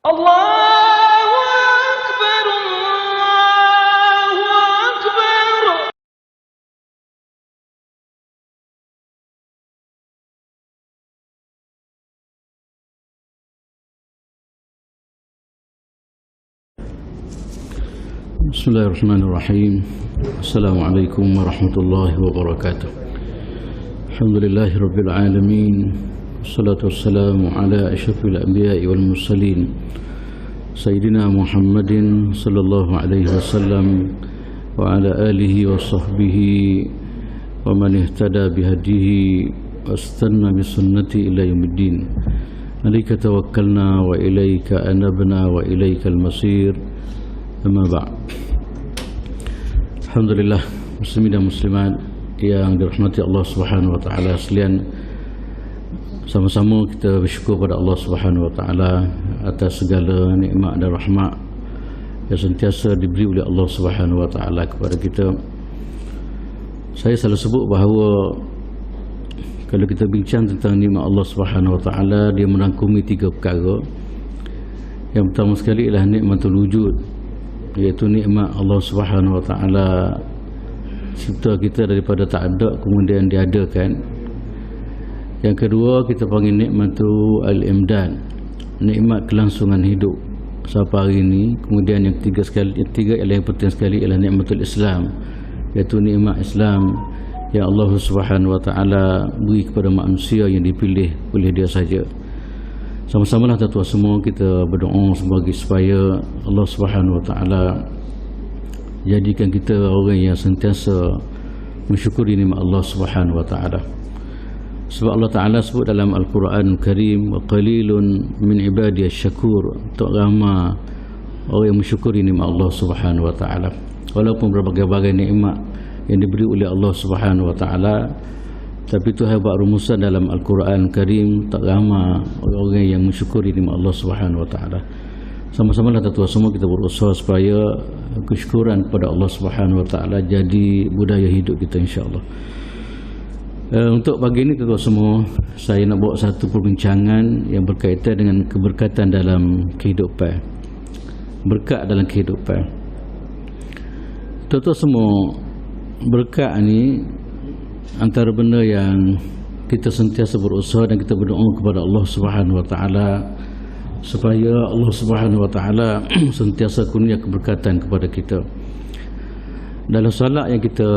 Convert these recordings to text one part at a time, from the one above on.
Allahu Akbar, Allahu Akbar. Bismillahirrahmanirrahim. Assalamualaikum warahmatullahi wabarakatuh. Alhamdulillahi rabbil alamin. Wassalatu wassalamu ala asyrafil anbiya'i wal mursalin Sayyidina Muhammadin sallallahu alaihi wasallam wa ala alihi wa sahbihi wa man ihtada bihadihi wastanna bisunnati ila yaumiddin. Alaika tawakkalna wa ilaika anabna wa ilaikal masir. Amma ba'd. Alhamdulillah, muslimin dan muslimat yang dirahmati Allah Subhanahu wa taala sekalian, sama-sama kita bersyukur pada Allah Subhanahu wa taala atas segala nikmat dan rahmat yang sentiasa diberi oleh Allah Subhanahu wa taala kepada kita. Saya selalu sebut bahawa kalau kita bincang tentang nikmat Allah Subhanahu wa taala, dia merangkumi tiga perkara. Yang pertama sekali ialah nikmatul wujud, iaitu nikmat Allah Subhanahu wa taala cipta kita daripada tak ada kemudian diadakan. Yang kedua kita panggil nikmatul al-imdad, nikmat kelangsungan hidup sampai hari ini. Kemudian yang ketiga ialah yang penting sekali ialah nikmatul Islam, iaitu nikmat Islam yang Allah Subhanahu wa taala beri kepada manusia yang dipilih oleh Dia saja. Sama-samalah tuan-tuan semua kita berdoa sebagai supaya Allah Subhanahu wa taala jadikan kita orang yang sentiasa mensyukuri nikmat Allah Subhanahu wa taala. Sebab Allah Ta'ala sebut dalam Al-Quran Karim, wa qalilun min ibadiyas syakur, tak ramai orang yang mensyukuri nikmat Allah Subhanahu wa taala. Walaupun berbagai-bagai nikmat yang diberi oleh Allah Subhanahu wa taala, tapi Tuhan buat rumusan dalam Al-Quran Karim, tak ramai orang-orang yang mensyukuri nikmat Allah Subhanahu wa taala. Sama-sama lah tuan-tuan semua kita berusaha supaya kesyukuran kepada Allah Subhanahu wa taala jadi budaya hidup kita, insya-Allah. Untuk pagi ini tuan-tuan semua, saya nak buat satu perbincangan yang berkaitan dengan keberkatan dalam kehidupan. Berkat dalam kehidupan. Tuan-tuan semua, berkat ni antara benda yang kita sentiasa berusaha dan kita berdoa kepada Allah Subhanahu wa taala supaya Allah Subhanahu wa taala sentiasa kurnia keberkatan kepada kita. Dalam solat yang kita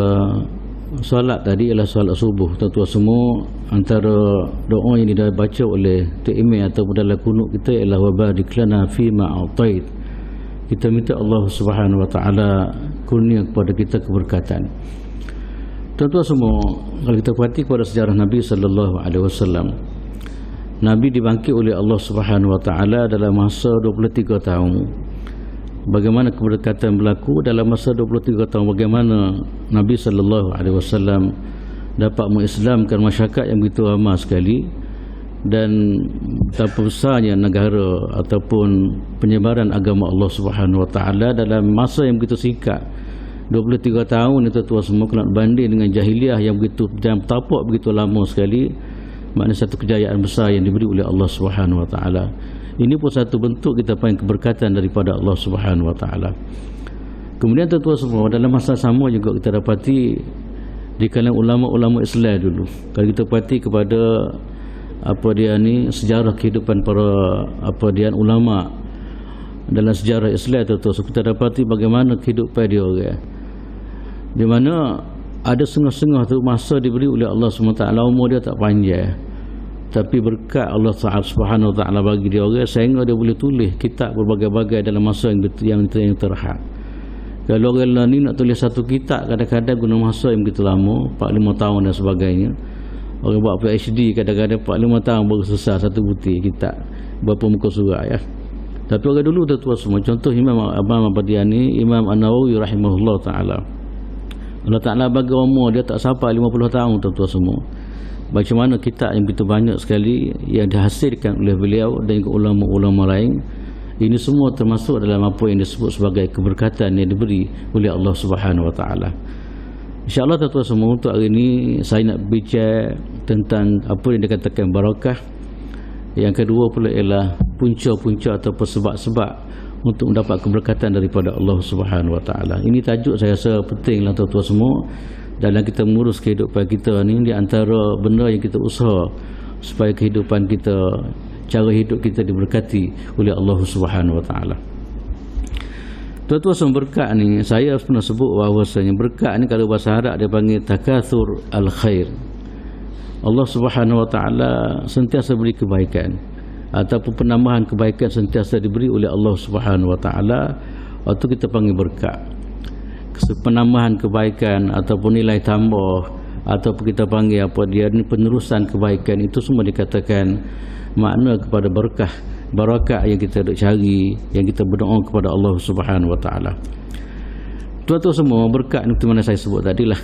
solat tadi ialah solat subuh, tuan-tuan semua, antara doa yang dibaca oleh Tok Imam ataupun dalam kunut kita ialah wa barik lana fi ma a'tait. Kita minta Allah Subhanahu wa taala kurnia kepada kita keberkatan. Tuan-tuan semua, kalau kita perhati kepada sejarah Nabi sallallahu alaihi wasallam, Nabi dibangkit oleh Allah Subhanahu wa taala dalam masa 23 tahun. Bagaimana keberkatan berlaku dalam masa 23 tahun, bagaimana Nabi sallallahu alaihi wasallam dapat mengislamkan masyarakat yang begitu ramai sekali, dan betapa besarnya negara ataupun penyebaran agama Allah Subhanahu wa taala dalam masa yang begitu singkat. 23 tahun itu tuan semua, kalau banding dengan jahiliah yang begitu dan tapak begitu lama sekali, maknanya satu kejayaan besar yang diberi oleh Allah Subhanahu wa taala. Ini pun satu bentuk kita panggil keberkatan daripada Allah Subhanahu wa taala. Kemudian tuan-tuan semua, dalam masa sama juga kita dapati di kalangan ulama-ulama Islam dulu. Kalau kita perhati kepada sejarah kehidupan para ulama dalam sejarah Islam, tuan-tuan, kita dapati bagaimana kehidupan dia orang. Di mana ada setengah-setengah tu masa diberi oleh Allah SWT, umur dia tak panjang, tapi berkat Allah Subhanahu wa taala bagi dia orang sehingga dia boleh tulis kitab berbagai-bagai dalam masa yang terhad. Kalau orang ni nak tulis satu kitab, kadang-kadang guna masa yang begitu lama, 4-5 tahun dan sebagainya. Orang buat PhD kadang-kadang 4-5 tahun baru selesai satu butir kitab, berapa muka surat ya. Tapi orang dulu tuan-tuan semua, contoh Imam Abadiani, Imam An-Nawawi rahimahullah taala, Allah Ta'ala bagi umur dia tak sampai 50 tahun tuan-tuan semua. Macam mana kitab yang begitu banyak sekali yang dihasilkan oleh beliau dan juga ulama-ulama lain. Ini semua termasuk dalam apa yang disebut sebagai keberkatan yang diberi oleh Allah Subhanahu wa taala. InsyaAllah tuan-tuan semua, untuk hari ini saya nak bicara tentang apa yang dikatakan barakah, Yang kedua pula ialah punca-punca atau sebab-sebab untuk mendapat keberkatan daripada Allah Subhanahu Wa Taala. Ini tajuk saya rasa pentinglah tuan-tuan semua dalam kita mengurus kehidupan kita ni. Di antara benda yang kita usaha supaya kehidupan kita, cara hidup kita diberkati oleh Allah Subhanahu Wa Taala. Tuan-tuan semua, berkat ni saya pernah sebut bahawasanya berkat ni kalau bahasa Arab dia panggil takatsur al-khair. Allah Subhanahu Wa Taala sentiasa beri kebaikan ataupun penambahan kebaikan sentiasa diberi oleh Allah Subhanahu Wa Taala, waktu kita panggil berkat. Penambahan kebaikan ataupun nilai tambah ataupun kita panggil apa dia ni penerusan kebaikan, itu semua dikatakan makna kepada berkah, barakah yang kita nak cari, yang kita berdoa kepada Allah Subhanahu Wa Taala. Tuan-tuan semua, berkat ni mana saya sebut tadilah,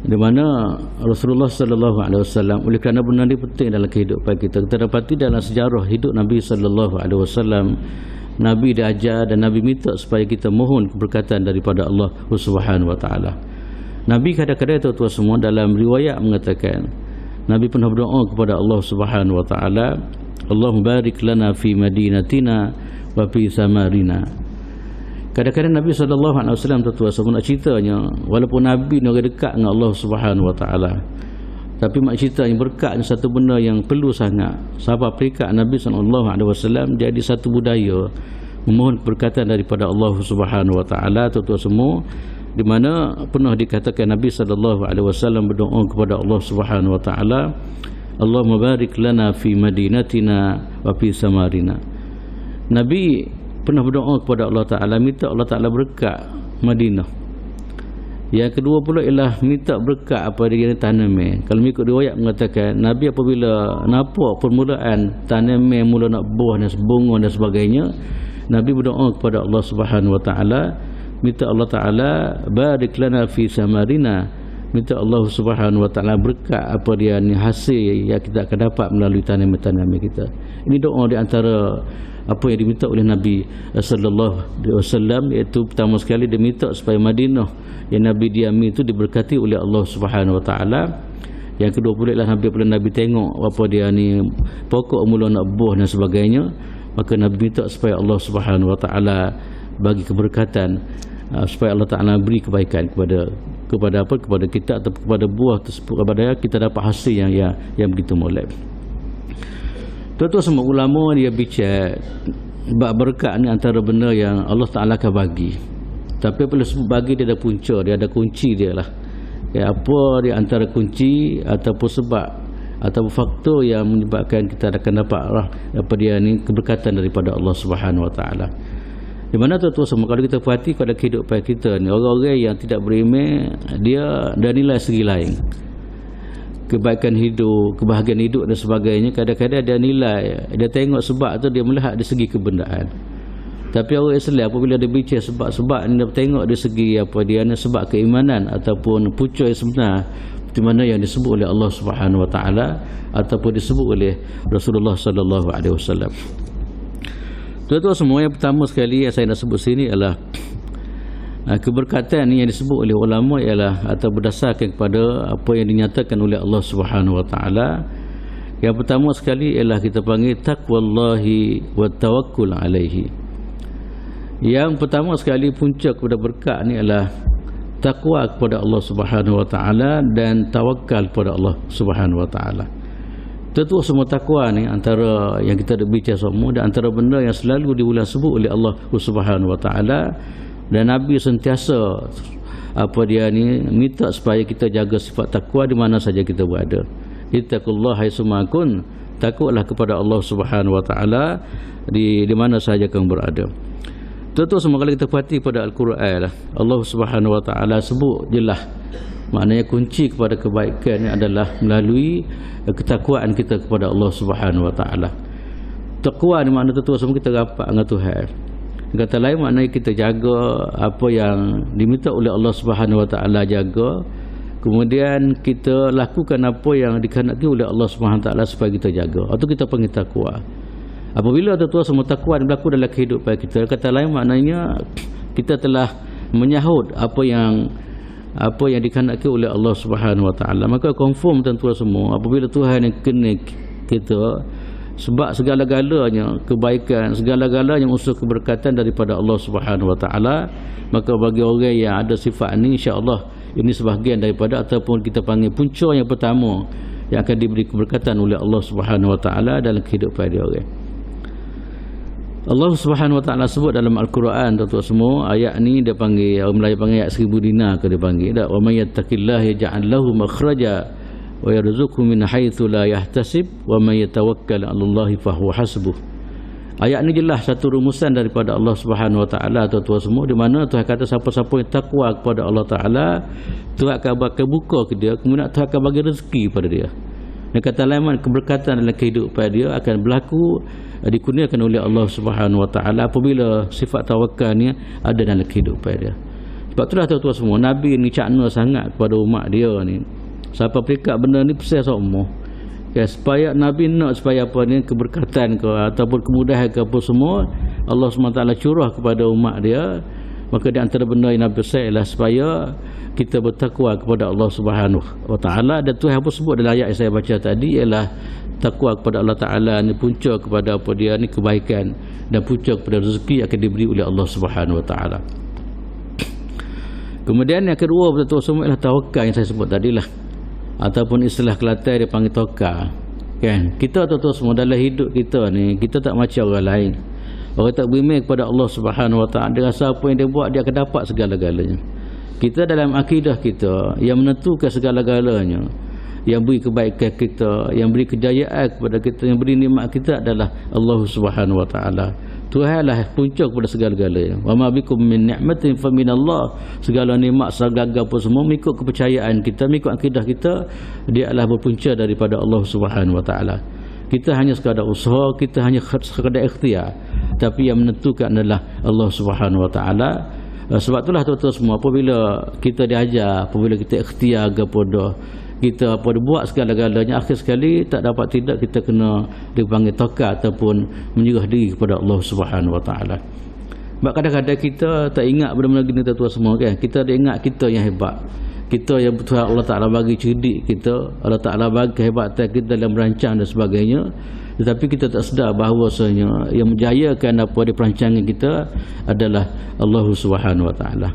di mana Rasulullah sallallahu alaihi wasallam, oleh kerana benda ni penting dalam kehidupan kita. Kita dapati dalam sejarah hidup Nabi sallallahu alaihi wasallam, Nabi diajar dan Nabi minta supaya kita mohon keberkatan daripada Allah Subhanahu Wa Taala. Nabi kadang-kadang tuan-tuan semua dalam riwayat mengatakan, Nabi pernah berdoa kepada Allah Subhanahu Wa Taala, Allahumma barik lana fi madinatina wa fi samarina. Kadang-kadang Nabi SAW tuan-tuan semua nak ceritanya, walaupun Nabi ni orang dekat dengan Allah Subhanahu Wa Taala, tapi mak cerita yang berkat ni satu benda yang perlu sangat. Sahabat perikat Nabi SAW jadi satu budaya memohon keberkatan daripada Allah Subhanahu Wa Taala, tuan-tuan semua, di mana pernah dikatakan Nabi SAW berdoa kepada Allah Subhanahu Wa Taala, Allahumma barik lana fi madinatina wa fi samarina. Nabi pernah berdoa kepada Allah Ta'ala, minta Allah Ta'ala berkat Madinah. Yang kedua pula ialah minta berkat apa dia tanaman. Kalau mengikut riwayat mengatakan, Nabi apabila nampak permulaan tanaman mula nak buah dan bunga dan sebagainya, Nabi berdoa kepada Allah Subhanahu Wa Ta'ala, minta Allah Ta'ala barik lana fi samarina, minta Allah Subhanahu Wa Ta'ala berkat apa dia ni hasil yang kita akan dapat melalui tanaman-tanaman kita. Ini doa di antara apa yang diminta oleh Nabi sallallahu alaihi wasallam, iaitu pertama sekali dia minta supaya Madinah yang Nabi diami itu diberkati oleh Allah Subhanahu Wa Taala. Yang kedua pula ialah Nabi tengok apa dia ni pokok mula nak buah dan sebagainya, maka Nabi minta supaya Allah Subhanahu Wa Taala bagi keberkatan, supaya Allah Taala beri kebaikan kepada kita atau kepada buah tersebut, kepada kita dapat hasil yang begitu molek. Tuan-tuan semua, ulama dia bicara bab berkat ni antara benda yang Allah Ta'ala akan bagi, tapi apabila sebut bagi dia ada punca, dia ada kunci dia lah. Apa dia antara kunci ataupun sebab ataupun faktor yang menyebabkan kita akan dapat apa dia ni keberkatan daripada Allah Subhanahu Wa Ta'ala. Di mana tuan-tuan semua, kalau kita perhati pada kehidupan kita ni, orang-orang yang tidak beriman dia nilai segi lain, kebaikan hidup, kebahagiaan hidup dan sebagainya. Kadang-kadang dia nilai, dia tengok sebab tu, dia melihat dari segi kebendaan. Tapi orang Islam apabila dia bicara sebab-sebab ni, dia tengok dari segi apa dia ni, sebab keimanan ataupun punca yang sebenar, di mana yang disebut oleh Allah Subhanahu Wa Taala ataupun disebut oleh Rasulullah sallallahu alaihi wasallam. Tuan-tuan semua, yang pertama sekali yang saya nak sebut sini adalah keberkatan yang disebut oleh ulama ialah atau berdasarkan kepada apa yang dinyatakan oleh Allah Subhanahu Wa Taala. Yang pertama sekali ialah kita panggil taqwallahi wa tawakkul alaihi. Yang pertama sekali punca kepada berkat ni ialah takwa kepada Allah Subhanahu Wa Taala dan tawakal kepada Allah Subhanahu Wa Taala. Tentu semua takwa ni antara yang kita ada bicara semua, dan antara benda yang selalu diulang sebut oleh Allah Subhanahu Wa Taala. Dan Nabi sentiasa apa dia ni minta supaya kita jaga sifat takwa di mana saja kita berada. Ittaqullaha haitsuma kun, takutlah kepada Allah Subhanahu Wa Taala di mana saja kamu berada. Tentu semua kalau kita perhati pada Al-Quran, Allah Subhanahu Wa Taala sebut jelas, maknanya kunci kepada kebaikan ni adalah melalui ketakwaan kita kepada Allah Subhanahu Wa Taala. Takwa ni makna tentu semua kita rapat dengan Tuhan. Kata lain maknanya kita jaga apa yang diminta oleh Allah Subhanahu Wa Taala jaga, kemudian kita lakukan apa yang dikehendaki oleh Allah Subhanahu Wa Taala supaya kita jaga. Itu kita panggil takwa. Apabila tuan-tuan semua takwa berlaku dalam kehidupan kita, kata lain maknanya kita telah menyahut apa yang dikehendaki oleh Allah Subhanahu Wa Taala. Maka confirm tuan-tuan semua, apabila Tuhan yang kena kita Sebab segala-galanya kebaikan, segala-galanya unsur keberkatan daripada Allah Subhanahu Wa Taala. Maka bagi orang yang ada sifat ni, insya-Allah ini sebahagian daripada ataupun kita panggil punca yang pertama yang akan diberi keberkatan oleh Allah Subhanahu Wa Taala dalam kehidupan dia orang. Allah Subhanahu Wa Taala sebut dalam Al-Quran, tuan-tuan semua, ayat ni dia panggil, orang Melayu panggil ayat 1000 dinar ke dia panggil. Dak, wa may yattaqillaha yaj'al lahu makhraja wa yarzuqhu min haitsu la yahtasib wa may yatawakkal 'alallahi fahuwa hasbuh. Ayat ni jelas satu rumusan daripada Allah Subhanahu Wa Taala, tuan-tuan semua, di mana Tuhan kata siapa-siapa yang takwa kepada Allah Taala, Tuhan akan buka ke dia, kemudian Tuhan akan bagi rezeki pada dia. Dan kata lain, keberkatan dalam kehidupan dia akan berlaku, dikurniakan oleh Allah Subhanahu Wa Taala apabila sifat tawakal ni ada dalam kehidupan dia. Sebab itulah tuan-tuan semua, Nabi ni cakna sangat kepada umat dia ni. Siapa perikat benda ni pesan semua. Ya, supaya Nabi nak supaya apa ni, keberkatan ke ataupun kemudahan ke apa semua, Allah SWT curah kepada umat dia. Maka di antara benda yang Nabi pesan ialah supaya kita bertakwa kepada Allah Subhanahu Wa Taala. Dan Tuhan pun sebut dalam ayat yang saya baca tadi ialah takwa kepada Allah Taala ni punca kepada apa dia ni, kebaikan, dan punca kepada rezeki akan diberi oleh Allah Subhanahu Wa Taala. Kemudian yang kedua betul semua ialah tawakal yang saya sebut tadilah, ataupun istilah Kelantan dia panggil tawakal. Kan, kita tuan-tuan semua dalam hidup kita ni, kita tak macam orang lain. Orang tak beriman kepada Allah Subhanahu Wa Taala, dia rasa apa yang dia buat dia akan dapat segala-galanya. Kita dalam akidah kita yang menentukan segala-galanya, yang beri kebaikan kita, yang beri kejayaan kepada kita, yang beri nikmat kita adalah Allah Subhanahu Wa Taala. Tuhanlah punca kepada segala-galanya. Wa ma bikum min ni'matin fa min Allah. Segala nikmat, segala apa semua mengikut kepercayaan kita, mengikut akidah kita, dia adalah berpunca daripada Allah Subhanahu Wa Taala. Kita hanya sekadar usaha, kita hanya sekadar ikhtiar, tapi yang menentukan adalah Allah Subhanahu Wa Taala. Sebab itulah tuan-tuan semua, apabila kita diajar, apabila kita ikhtiar kepada kita apa buat segala-galanya, akhir sekali tak dapat tidak kita kena dipanggil tawakal ataupun menyerah diri kepada Allah Subhanahu Wa Taala. Sebab kadang-kadang kita tak ingat benda-benda gini tuan-tuan semua kan. Kita ada ingat kita yang hebat, kita yang betul Allah Taala bagi cerdik kita, Allah Taala bagi kehebatan kita dalam merancang dan sebagainya. Tetapi kita tak sedar bahawasanya yang menjayakan apa di perancangan kita adalah Allah Subhanahu Wa Taala.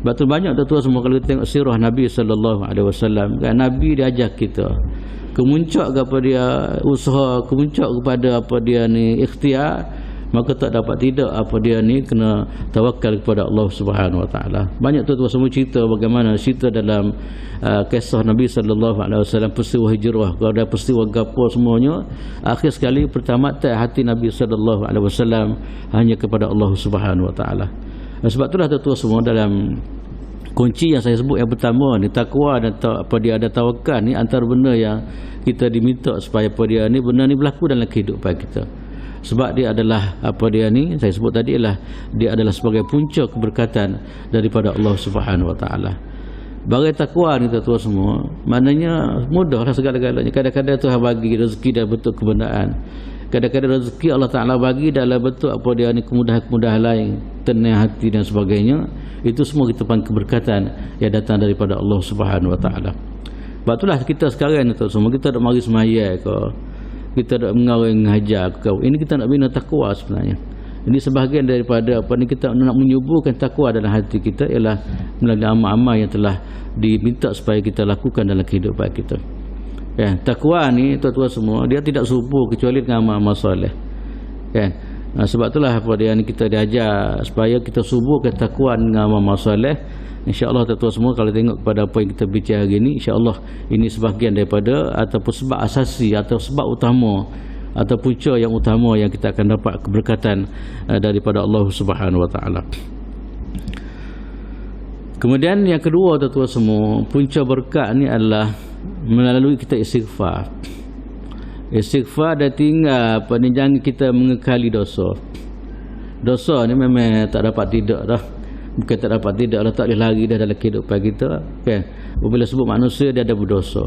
Betul banyak tuan-tuan semua kalau kita tengok sirah Nabi sallallahu alaihi wasallam, kan Nabi dia ajar kita kemuncak kepada dia usaha, kemuncak kepada apa dia ni ikhtiar, maka tak dapat tidak apa dia ni kena tawakal kepada Allah Subhanahu Wa Taala. Banyak tuan-tuan semua cerita bagaimana cerita dalam kisah Nabi sallallahu alaihi wasallam, peristiwa hijrah, kalau ada peristiwa gapo semuanya, akhir sekali pertamatan hati Nabi sallallahu alaihi wasallam hanya kepada Allah Subhanahu Wa Taala. Sebab itulah tuan-tuan semua, dalam kunci yang saya sebut yang pertama ni, takwa dan apa dia ada tawakal ni, antara benda yang kita diminta supaya apa dia ni benda ni berlaku dalam kehidupan kita. Sebab dia adalah apa dia ni saya sebut tadi ialah dia adalah sebagai punca keberkatan daripada Allah Subhanahu Wa Taala. Bagai takwa ni tuan-tuan semua, maknanya mudahlah segala-galanya. Kadang-kadang Tuhan bagi rezeki dalam bentuk kebenaran, kadang-kadang rezeki Allah Ta'ala bagi dalam bentuk apa dia ni, kemudahan-kemudahan lain, tenang hati dan sebagainya. Itu semua kita panggil keberkatan yang datang daripada Allah Subhanahu Wa Ta'ala. Sebab itulah kita sekarang ni semua, kita nak mari semaya ke, kita nak mengarang mengajar ke, ini kita nak bina takwa sebenarnya. Ini sebahagian daripada apa ni, kita nak menyuburkan takwa dalam hati kita ialah melalui amal-amal yang telah diminta supaya kita lakukan dalam kehidupan kita. Ya, takwa ni tuan-tuan semua, dia tidak subur kecuali dengan amal-amal soleh. Ya. Sebab itulah apa dia ni kita diajar supaya kita suburkan takwa dengan amal-amal soleh. Insya-Allah tuan-tuan semua, kalau tengok kepada apa yang kita bincang hari ini, insya-Allah ini sebahagian daripada ataupun sebab asasi atau sebab utama atau punca yang utama yang kita akan dapat keberkatan daripada Allah Subhanahu Wa Taala. Kemudian yang kedua tuan-tuan semua, punca berkat ni adalah melalui kita istighfar. Istighfar dan tinggal apa ni, jangan kita mengekali dosa. Dosa ni memang tak dapat tidak dah. Bukan tak dapat tidak, Allah tak boleh lari dah dalam kehidupan kita kan. Bila sebut manusia dia ada berdosa.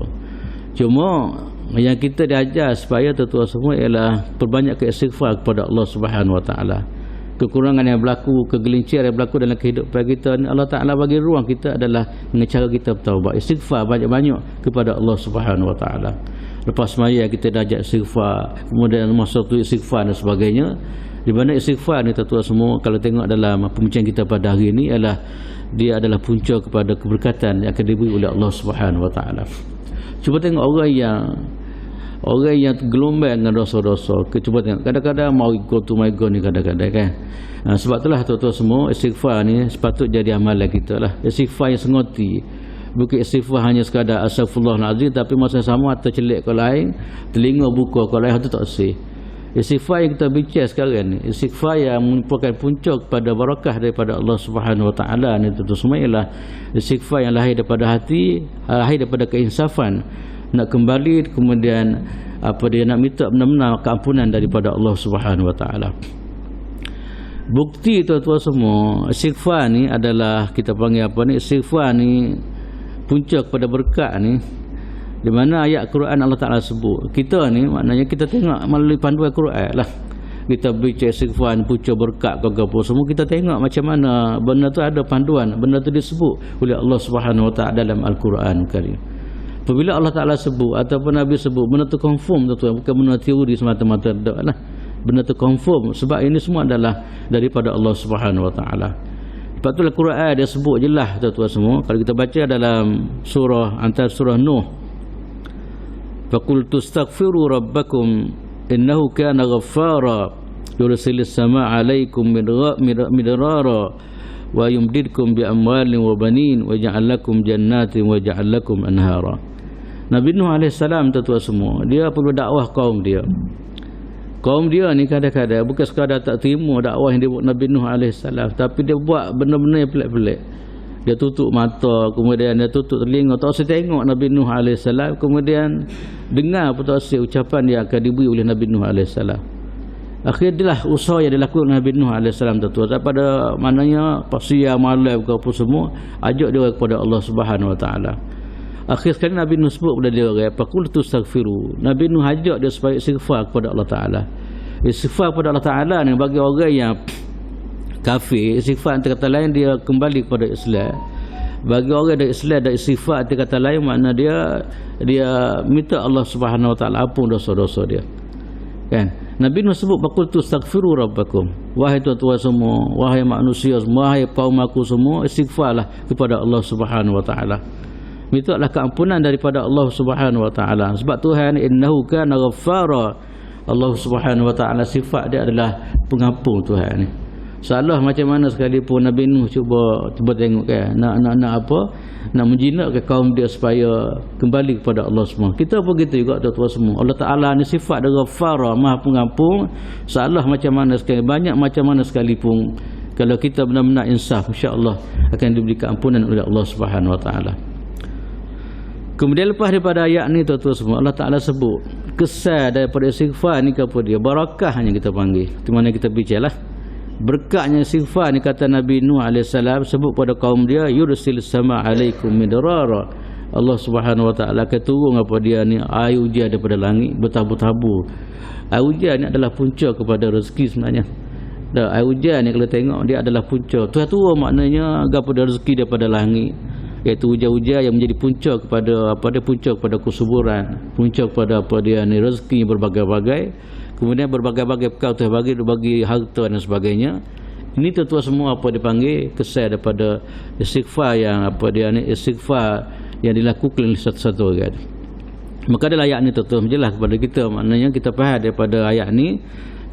Cuma yang kita diajar supaya tuan-tuan semua ialah perbanyak istighfar kepada Allah Subhanahu Wa Taala. Kekurangan yang berlaku, kegelinciran yang berlaku dalam kehidupan kita ni, Allah Taala bagi ruang kita adalah dengan cara kita bertaubat, istighfar banyak-banyak kepada Allah Subhanahu Wa Taala. lepas semaya kita dah ajak istighfar, kemudian masa tu istighfar dan sebagainya. Di mana istighfar ni tuan-tuan semua, kalau tengok dalam pembincangan kita pada hari ini, adalah dia adalah punca kepada keberkatan yang akan diberi oleh Allah Subhanahu Wa Taala. Cuba tengok orang yang tergelombang dengan dosa-dosa. Cuba tengok kadang-kadang mau go to my God ni kadang-kadang kan. Sebab itulah tuan-tuan semua, istighfar ni sepatut jadi amalan kita lah. Istighfar yang sengoti, bukan istighfar hanya sekadar astaghfirullahalazim, tapi masa sama tercelik ke lain, telinga buka ke lain, itu tak sih. Istighfar yang kita bincang sekarang ni, istighfar yang merupakan puncak kepada barakah daripada Allah Subhanahu Wa Taala ni, tuan-tuan semua, ialah istighfar yang lahir daripada hati, lahir daripada keinsafan, nak kembali, kemudian dia nak minta benar-benar keampunan daripada Allah Subhanahu Wa Taala. Bukti tuan-tuan semua, istighfar ni adalah kita panggil istighfar ni puncak kepada berkat ni, di mana ayat Quran Allah Ta'ala sebut. Kita ni maknanya kita tengok melalui panduan Quran lah. Kita baca istighfar punca berkat ke apa semua, kita tengok macam mana benda tu ada panduan, benda tu disebut oleh Allah Subhanahu Wa Ta'ala dalam Al-Quran Karim. Apabila Allah Ta'ala sebut ataupun Nabi sebut, benda tu confirm tuan-tuan, bukan benda teori semata-mata tak lah. Benda tu confirm, sebab ini semua adalah daripada Allah Subhanahu Wa Ta'ala. Sebab itulah Quran dia sebut jelas tuan-tuan semua. Kalau kita baca dalam antara surah Nuh, faqultu astaghfiru rabbakum innahu kana ghaffara yursilis samaa'a 'alaikum midrara wa yumdidkum bi amwalin wa banin wa yaj'al lakum jannatin wa yaj'al lakum anhara. Nabi Nuh AS tuan-tuan semua, dia perlu dakwah kaum dia. Kaum dia ni kadang-kadang bukan sekadar tak terima dakwah yang dia buat Nabi Nuh AS, tapi dia buat benda-benda yang pelik-pelik. Dia tutup mata, kemudian dia tutup telinga, tak usah tengok Nabi Nuh AS, kemudian dengar pun tak usah ucapan yang akan diberi oleh Nabi Nuh AS. Akhirnya usaha yang dilakukan Nabi Nuh AS tuan-tuan, pada maknanya siang malam ke apa semua, ajak dia kepada Allah Subhanahu Wa Taala. Akhir sekali Nabi Nuh sebut kepada dia orang, faqultu astaghfiru. Nabi Nuh ajak dia supaya istighfar kepada Allah Taala. Istighfar kepada Allah Taala ni bagi orang yang kafir, istighfar antara kata lain dia kembali kepada Islam. Bagi orang dari Islam dan istighfar antara kata lain makna dia minta Allah Subhanahu Wa Taala ampun dosa-dosa dia. Kan? Nabi Nuh sebut faqultu astaghfiru rabbakum. Wahai tuan-tuan semua, wahai manusia semua, wahai kaum aku semua, istighfarlah kepada Allah Subhanahu Wa Taala. Mintalah keampunan daripada Allah Subhanahu Wa Taala. Sebab Tuhan innahu kana ghaffara. Allah Subhanahu Wa Taala sifat dia adalah pengampun Tuhan ni. Salah macam mana sekalipun Nabi Nuh cuba tengok kan, nak nak menjinakkan kaum dia supaya kembali kepada Allah semua. Kita pun gitu juga tuan-tuan semua. Allah Taala ni sifat dia Ghaffara, Maha Pengampun. Salah macam mana sekalipun, banyak macam mana sekalipun, kalau kita benar-benar insaf, insya-Allah akan diberi keampunan oleh Allah Subhanahu Wa Taala. Kemudian lepas daripada ayat ni tuan-tuan semua, Allah Taala sebut kesan daripada istighfar ni kepada dia, barakahnya kita panggil. Di mana kita bicaralah berkatnya istighfar ni, kata Nabi Nuh AS sebut pada kaum dia, yursil sama alaikum midrara. Allah Subhanahu Wa Taala akan turun apa dia ni air hujan daripada langit bertabur-tabur. Air hujan ni adalah punca kepada rezeki sebenarnya. Dan air hujan ni kalau tengok dia adalah punca. Turun maknanya daripada rezeki daripada langit, iaitu hujan-hujan yang menjadi punca kepada punca kepada kesuburan, punca kepada dia ni rezeki berbagai-bagai. Kemudian berbagai-bagai perkara Tuhan bagi harta dan sebagainya. Ini tuan-tuan semua dipanggil kesan daripada istighfar yang istighfar yang dilakukan oleh satu-satu orang. Maka dalam ayat ni tuan-tuan menjelas kepada kita, maknanya kita faham daripada ayat ni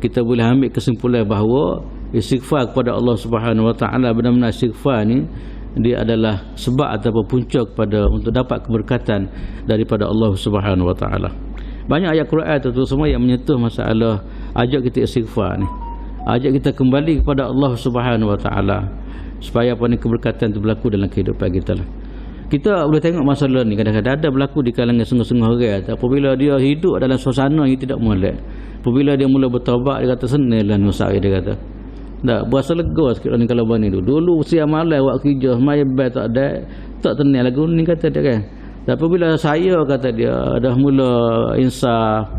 kita boleh ambil kesimpulan bahawa istighfar kepada Allah Subhanahu Wa Taala, benar-benar istighfar ni dia adalah sebab ataupun punca kepada untuk dapat keberkatan daripada Allah Subhanahu Wa Taala. Banyak ayat Quran tu semua yang menyentuh masalah ajak kita istighfar ni. Ajak kita kembali kepada Allah Subhanahu Wa Taala supaya keberkatan itu berlaku dalam kehidupan kita lah. Kita boleh tengok masalah ni kadang-kadang ada berlaku di kalangan setengah-setengah orang. Apabila dia hidup dalam suasana yang tidak molek, apabila dia mula bertaubat, dia kata senanglah nusak dia kata. Tak berasa lega sikit ni kalau bani dulu siang malam buat kerja semaya bel tak tenang lagu ni kata dia kan. Tapi bila saya kata dia dah mula insaf,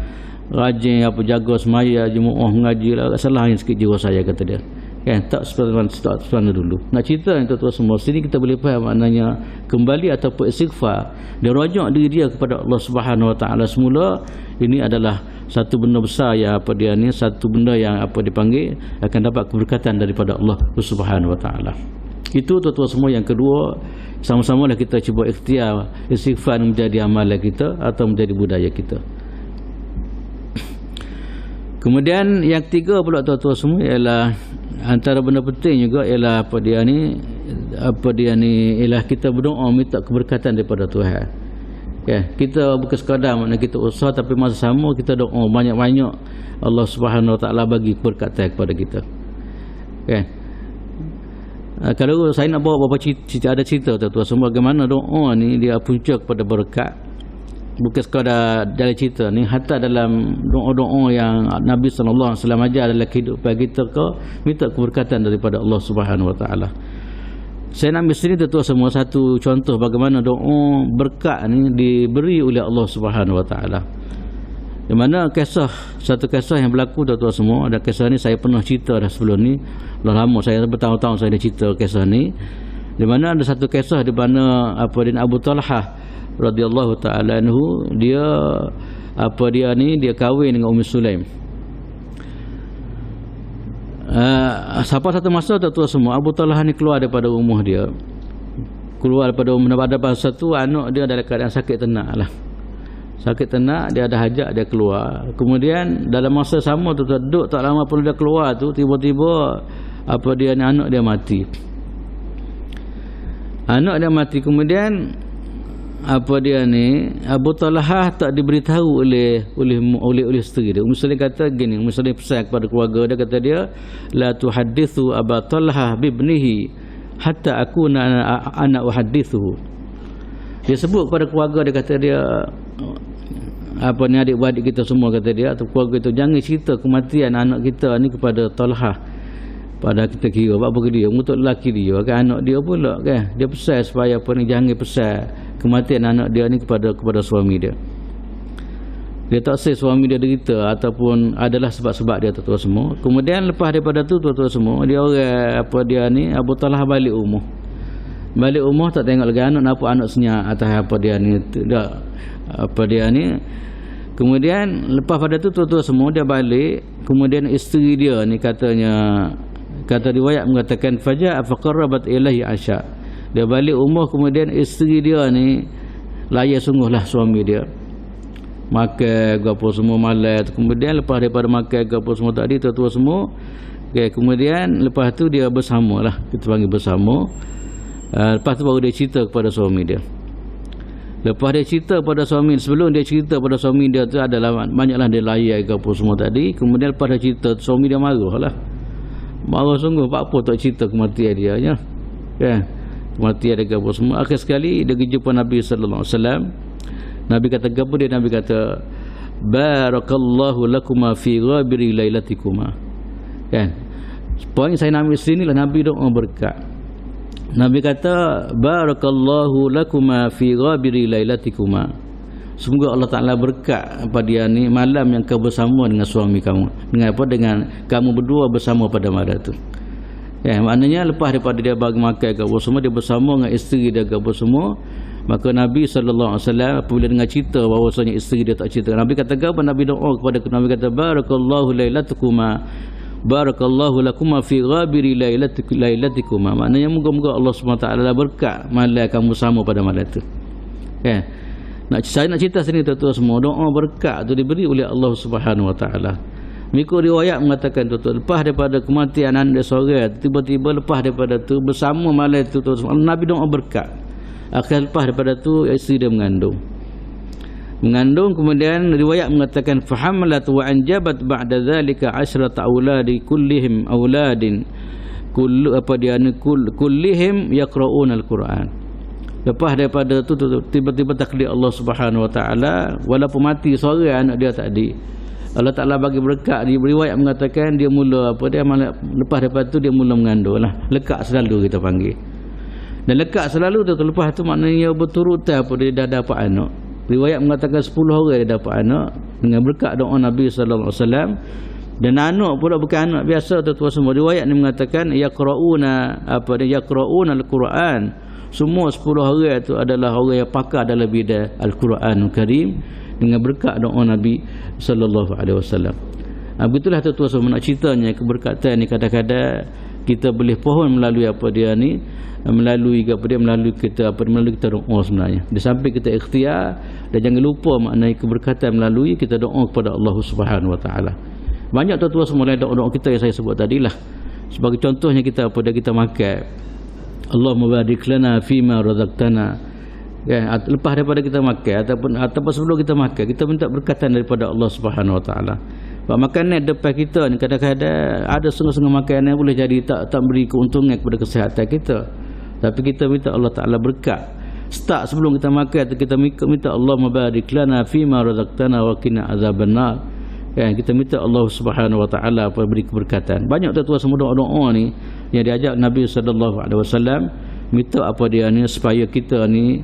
rajin jaga semaya, jemaah mengaji lah, salahin sikit jiwa saya kata dia. Kan, tak seperti mana dulu. Nak cerita yang tuan-tuan semua, sini kita boleh faham maknanya kembali ataupun istighfar. Dia rajak diri dia kepada Allah Subhanahu Wa Taala semula. Ini adalah satu benda besar yang apa dia ni, satu benda yang apa dipanggil akan dapat keberkatan daripada Allah Subhanahu Wa Taala. Itu tuan-tuan semua. Yang kedua, sama-samalah kita cuba ikhtiar istighfar menjadi amalan kita atau menjadi budaya kita. Kemudian yang ketiga pula tuan-tuan semua ialah antara benda penting juga ialah apa dia ni ialah kita berdoa minta keberkatan daripada Tuhan. Kita bukan sekadar makna kita usaha, tapi masa sama kita doa banyak-banyak Allah Subhanahu Wa Taala bagi keberkatan kepada kita. Kalau saya nak bawa beberapa cerita, ada cerita tuan-tuan semua bagaimana doa ni dia punca kepada berkat. Bukan sekadar dalam cerita ni, hatta dalam doa-doa yang Nabi sallallahu alaihi wasallam ajar dalam kehidupan kita ke, minta keberkatan daripada Allah Subhanahu Wa Taala. Saya nak ambil sini tuan semua satu contoh bagaimana doa berkat ni diberi oleh Allah Subhanahu Wa Taala. Di mana satu kisah yang berlaku tuan semua, ada kisah ni saya pernah cerita dah sebelum ni. Dah lama, saya bertahun-tahun saya dah cerita kisah ni. Di mana ada satu kisah di mana Abu Talhah radhiyallahu taala anhu, dia kahwin dengan Ummu Sulaim. Sampai satu masa tuan semua, Abu Talhah ni keluar daripada rumah dia. Pada masa tu anak dia dalam keadaan sakit tenak lah. Sakit tenak, dia ada hajat, dia keluar. Kemudian dalam masa sama tu duduk tak lama pun dia keluar tu, tiba-tiba anak dia mati. Anak dia mati. Kemudian Abu Talhah tak diberitahu oleh isteri dia. Ummu Sulaim kata gini, Ummu Sulaim pesan kepada keluarga dia, kata dia, la tuhaddithu Abu Talhah bibnihi hatta akuna ana uhaddithuhu. Dia sebut kepada keluarga dia, kata dia adik-beradik kita semua, kata dia, atau keluarga itu, jangan cerita kematian anak kita ni kepada Talhah. Pada kita kira apa dia untuk lelaki dia kan, anak dia pula kan, dia pesan supaya jangan pesan kematian anak dia ni kepada suami dia. Dia tak say suami dia derita ataupun adalah sebab-sebab dia tuan semua. Kemudian lepas daripada tu tuan semua, dia orang Abu Talhah balik rumah tak tengok lagi anak, nampak anak senyap atas Kemudian lepas pada tu tuan semua, dia balik. Kemudian isteri dia ni kata riwayat mengatakan faja'a faqarrabat ilaihi asya. Dia balik rumah, kemudian isteri dia ni layan sungguhlah suami dia. Makan gapo semua malam. Kemudian lepas daripada makan gapo semua tadi tuan semua, kemudian lepas tu dia bersamalah, kita panggil bersama. Lepas tu baru dia cerita kepada suami dia. Lepas dia cerita pada suami, sebelum dia cerita pada suami dia tu adalah banyaklah dia layan gapo semua tadi. Kemudian lepas dia cerita, suami dia marah sungguh, apa tak cerita kematian dia nya. Kematian dia gapo semua. Akhir sekali dia pergi jumpa Nabi sallallahu alaihi wasallam. Nabi kata gapo dia? Nabi kata barakallahu lakuma fi ghabiri lailatikuma. Poin saya nak ambil sini lah, Nabi doa berkat. Nabi kata barakallahu lakuma fi ghabiri lailatikuma. Semoga Allah Ta'ala berkat pada dia ni malam yang kau bersama dengan suami kamu. Dengan kamu berdua bersama pada malam tu. Maknanya lepas daripada dia bagi makan kau semua, dia bersama dengan isteri dia kau semua. Maka Nabi sallallahu alaihi wasallam apabila dengar cerita bahawasanya isteri dia tak cerita, Nabi kata apa? Nabi doa kepada Nabi kata barakallahu lailatukuma barakallahu lakuma fi ghabiri lailatikuma. Maknanya moga-moga Allah SWT berkat malam kamu sama pada malam tu. Saya nak cerita sini tuan-tuan semua, doa berkat tu diberi oleh Allah Subhanahu Wa Taala. Mengikut riwayat mengatakan tuan-tuan, lepas daripada kematian anak dia seorang, tiba-tiba lepas daripada tu bersama malam tu tuan-tuan, Nabi doa berkat. Akhir lepas daripada tu isteri dia mengandung. Kemudian riwayat mengatakan fahamalat wa anjabat ba'da zalika 10 auladi kullihim auladin kullihim yaqra'una al-Quran. Lepas daripada tu tiba-tiba takdir Allah Subhanahu Wa Taala, walaupun mati seorang anak dia tadi, Allah Taala bagi berkat. Di riwayat mengatakan dia mula lepas daripada tu dia mula mengandung lah. Lekat selalu kita panggil. Dan lekat selalu tu lepas tu maknanya berturutan dia dah dapat anak. Riwayat mengatakan 10 orang dia dapat anak dengan berkat doa Nabi sallallahu alaihi wasallam. Dan anak pula bukan anak biasa tuan-tuan semua. Riwayat ni mengatakan yaqrauna al-Quran. Semua 10 orang itu adalah orang yang pakar dalam bidang Al-Quranul Karim dengan berkat doa Nabi sallallahu alaihi wasallam. Begitulah tuan-tuan semua nak ceritanya keberkatan ni kadang-kadang kita boleh pohon melalui apa dia ni, melalui kita doa sebenarnya. Di samping kita ikhtiar, dan jangan lupa maknai keberkatan melalui kita doa kepada Allah Subhanahu wa taala. Banyak tuan-tuan semua doa-doa kita yang saya sebut tadilah. Sebagai contohnya kita kita makan, Allahumma barik lana fima razaqtana. Lepas daripada kita makan ataupun sebelum kita makan, kita minta berkatan daripada Allah Subhanahu wa taala. Sebab makanan depan kita ni kadang-kadang ada setengah-setengah makanan yang boleh jadi tak beri keuntungan kepada kesihatan kita. Tapi kita minta Allah Taala berkat. Start sebelum kita makan kita minta Allahumma barik lana fima razaqtana wa qina azabannar. Kita minta Allah Subhanahu wa taala beri keberkatan. Banyak tuan-tuan semua doa-doa ni yang diajak Nabi sallallahu alaihi wasallam, minta apa dia ni supaya kita ni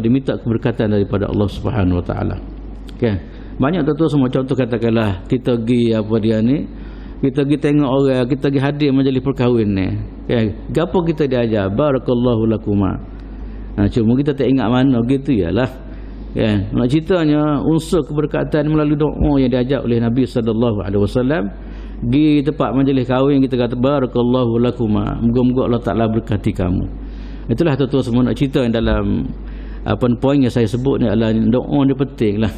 diminta keberkatan daripada Allah Subhanahu wa taala. Banyak tuan-tuan semua contoh katakanlah kita pergi kita pergi tengok orang, kita pergi hadir majlis perkahwin ni. Gapo kita diajar barakallahu lakuma. Cuma kita tak ingat mana gitu ialah. Nak ceritanya unsur keberkatan melalui doa yang diajak oleh Nabi sallallahu alaihi wasallam. Di tempat majlis kahwin kita kata barakallahu lakuma. Moga-moga Allah Taala berkati kamu. Itulah tuan-tuan semua nak cerita yang dalam poin yang saya sebut ni adalah doa ni pentinglah.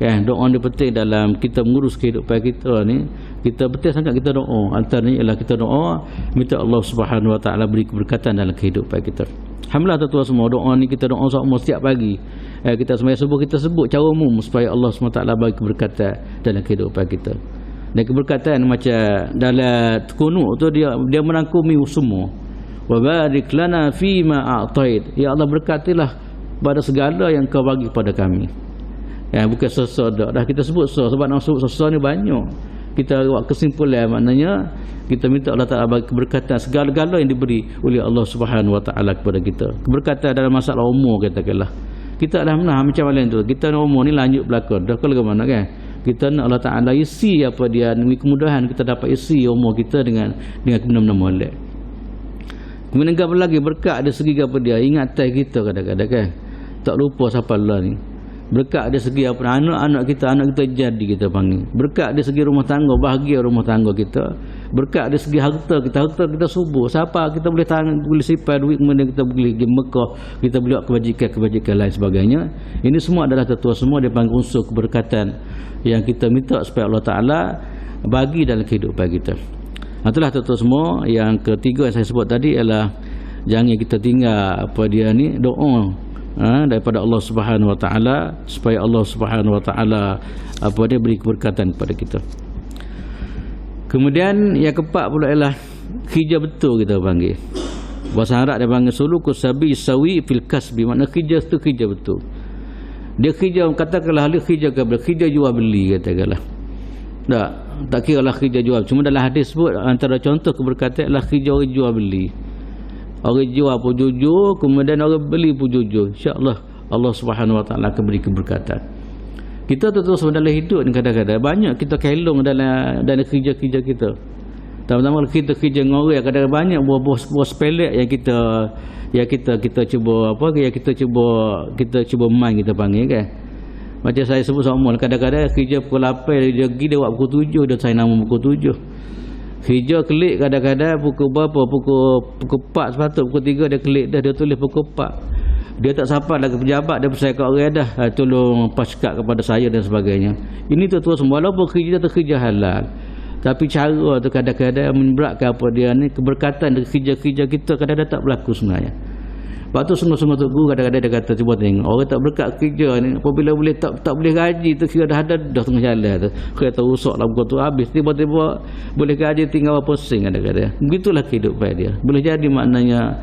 Doa ni penting dalam kita mengurus kehidupan kita ni. Kita penting sangat kita doa. Antaranya ialah kita doa minta Allah Subhanahu wa taala beri keberkatan dalam kehidupan kita. Alhamdulillah tuan-tuan semua, doa ni kita doa setiap pagi. Kita sembahyang subuh kita sebut cara umum supaya Allah SWT bagi keberkatan dalam kehidupan kita. Dan keberkatan macam dalam kunut tu dia merangkumi semua. Wa barik lana fima a'tait. Ya Allah berkatilah pada segala yang kau bagi pada kami. Bukan sesuatu dah kita sebut sebab nak sebut sesuatu ni banyak. Kita buat kesimpulan maknanya kita minta Allah Taala bagi keberkatan segala-gala yang diberi oleh Allah Subhanahu wa taala kepada kita. Keberkatan dalam masalah umur katakanlah. Kita dah pernah macam mana tu. Kita nak umur ni lanjut belakang. Dah kalau mana kan? Kita nak Allah Taala isi apa dia demi kemudahan kita dapat isi umur kita dengan benda-benda molek. Kemudian apa lagi berkat dari segi apa dia ingatan kita kadang-kadang kan. Tak lupa siapa Allah ni. Berkat dari segi apa anak kita jadi kita panggil. Berkat dari segi rumah tangga, bahagia rumah tangga kita. Berkat dari segi harta kita subur. Siapa kita boleh simpan duit, kemudian kita boleh pergi Mekah, kita boleh buat kebajikan lain sebagainya. Ini semua adalah tetua semua dia panggil unsur keberkatan yang kita minta supaya Allah Taala bagi dalam kehidupan kita. Itulah tetua semua. Yang ketiga yang saya sebut tadi ialah jangan kita tinggal doa daripada Allah Subhanahu wa taala supaya Allah Subhanahu wa taala beri keberkatan kepada kita. Kemudian yang keempat pula ialah kerja betul kita panggil. Bahasa Arab dia panggil sulukus sawi fil kasbi. Makna kerja tu kerja betul. Dia kerja katakanlah dia kerja jual beli katakanlah. Tak kira lah kerja jual. Cuma dalam hadis sebut antara contoh keberkatan ialah kerja orang jual beli. Orang jual pun jujur, kemudian orang beli pun jujur. InsyaAllah Allah Subhanahu wa taala akan beri keberkatan. Kita terus dalam hidup ni kadang-kadang banyak kita kelong dalam kerja-kerja kita. Terutama kita kerja dengan orang kadang-kadang banyak buah sepelek yang kita cuba kita cuba main kita panggil kan. Macam saya sebut sama kadang-kadang kerja pukul 8 dia pergi dia buat pukul 7 dan saya nama pukul 7. Kerja kelik kadang-kadang pukul berapa? Pukul 4 sepatut, pukul 3 dia kelik dah, dia tulis pukul 4. Dia tak sampai lagi pejabat, dia percaya kat orang dah, tolong paskat kepada saya dan sebagainya. Ini tuan-tuan semua, walaupun kerja tu kerja halal, tapi cara tu kadang-kadang memberatkan dia ni keberkatan dari kerja-kerja kita kadang-kadang tak berlaku sebenarnya. Lepas tu sungguh-sungguh tu guru kadang-kadang dia kata cuba tengok orang tak berkat kerja ni apabila boleh tak boleh gaji tu kira dah tengah jalan tu kira tak rusak lah buku tu habis tiba-tiba boleh gaji tinggal berapa sen kadang-kadang. Begitulah kehidupan dia. Boleh jadi maknanya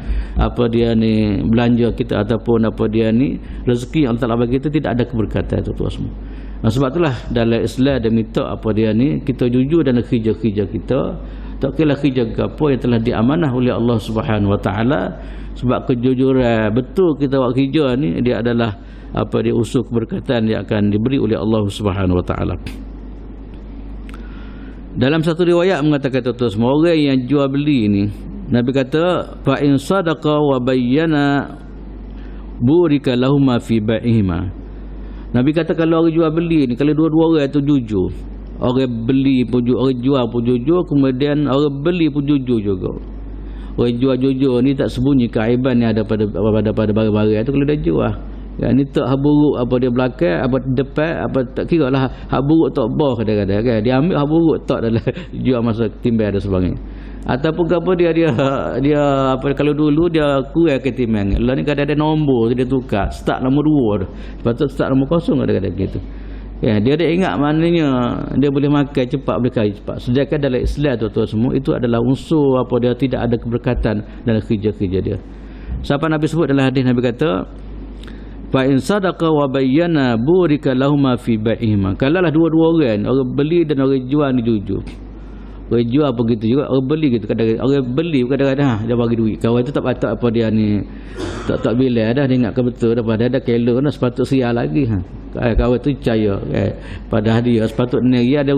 dia ni belanja kita ataupun dia ni rezeki yang Allah Taala bagi kita tidak ada keberkatan tu semua. Sebab itulah dalam Islam dia minta dia ni kita jujur dalam kerja-kerja kita. Tak kira kerja apa yang telah diamanah oleh Allah Subhanahu wa taala. Sebab kejujuran betul kita buat kerja ni dia adalah dia unsur keberkatan yang akan diberi oleh Allah Subhanahu wa taala. Dalam satu riwayat mengatakan tuan semua orang yang jual beli ni, Nabi kata fa in sadaqa wa bayyana burika lahuma fi bai'ihima. Nabi kata kalau orang jual beli ni, kalau dua-dua orang tu jujur, orang beli pun jujur, orang jual pun jujur, kemudian orang beli pun jujur juga. Orang jual jujur ni tak sembunyi keaiban yang ada pada barang-barang tu kalau dia jual. Ya, ni tak hak buruk apa dia belakang, apa depan, apa tak kira lah hak buruk tak boh kadang-kadang kan. Dia ambil hak buruk tak dalam jual masa timbang dan sebagainya. Ataupun apa dia apa kalau dulu dia kurang ke timbang. Lah ni kadang ada nombor dia tukar, start nombor 2 tu. Lepas tu start nombor kosong kadang-kadang gitu. Ya, dia ada ingat maknanya dia boleh makan cepat, boleh kaya cepat. Sedangkan dalam Islam tuan-tuan semua itu adalah unsur apa dia tidak ada keberkatan dalam kerja-kerja dia. Siapa Nabi sebut dalam hadis, Nabi kata fa in sadaqa wa bayyana burika lahuma fi bai'ihima. Kalaulah dua-dua orang beli dan orang jual ni jujur. Orang jual begitu juga, orang beli gitu kadang-kadang. Orang beli kadang-kadang dia bagi duit. Kawan tu tak patut apa dia ni tak bilang dah, dia ingatkan betul dah, pada ada kelo dah sepatut sial lagi kawan tu percaya pada dia sepatutnya dia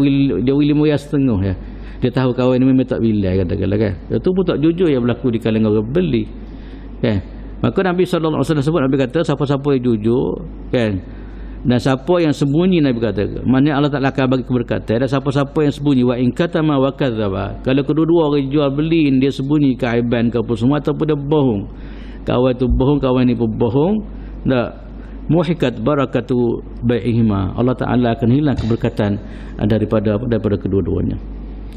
willy moya setengah ya. Dia tahu kawan ni memang tak bilang kadang-kadang kan. Itu pun tak jujur yang berlaku di kalangan orang beli kan. Maka Nabi SAW sebut, Nabi kata siapa-siapa yang jujur kan, dan siapa yang sembunyi, Nabi kata maknanya Allah Ta'ala akan bagi keberkatan. Dan siapa-siapa yang sembunyi wa in katama wa kadzaba, kalau kedua-dua orang jual beli dia sembunyi keaiban ke apa semua ataupun dia bohong, kawan tu bohong, kawan ni pun bohong, tak muhikat barakatu bai'ihima, Allah Ta'ala akan hilang keberkatan daripada kedua-duanya.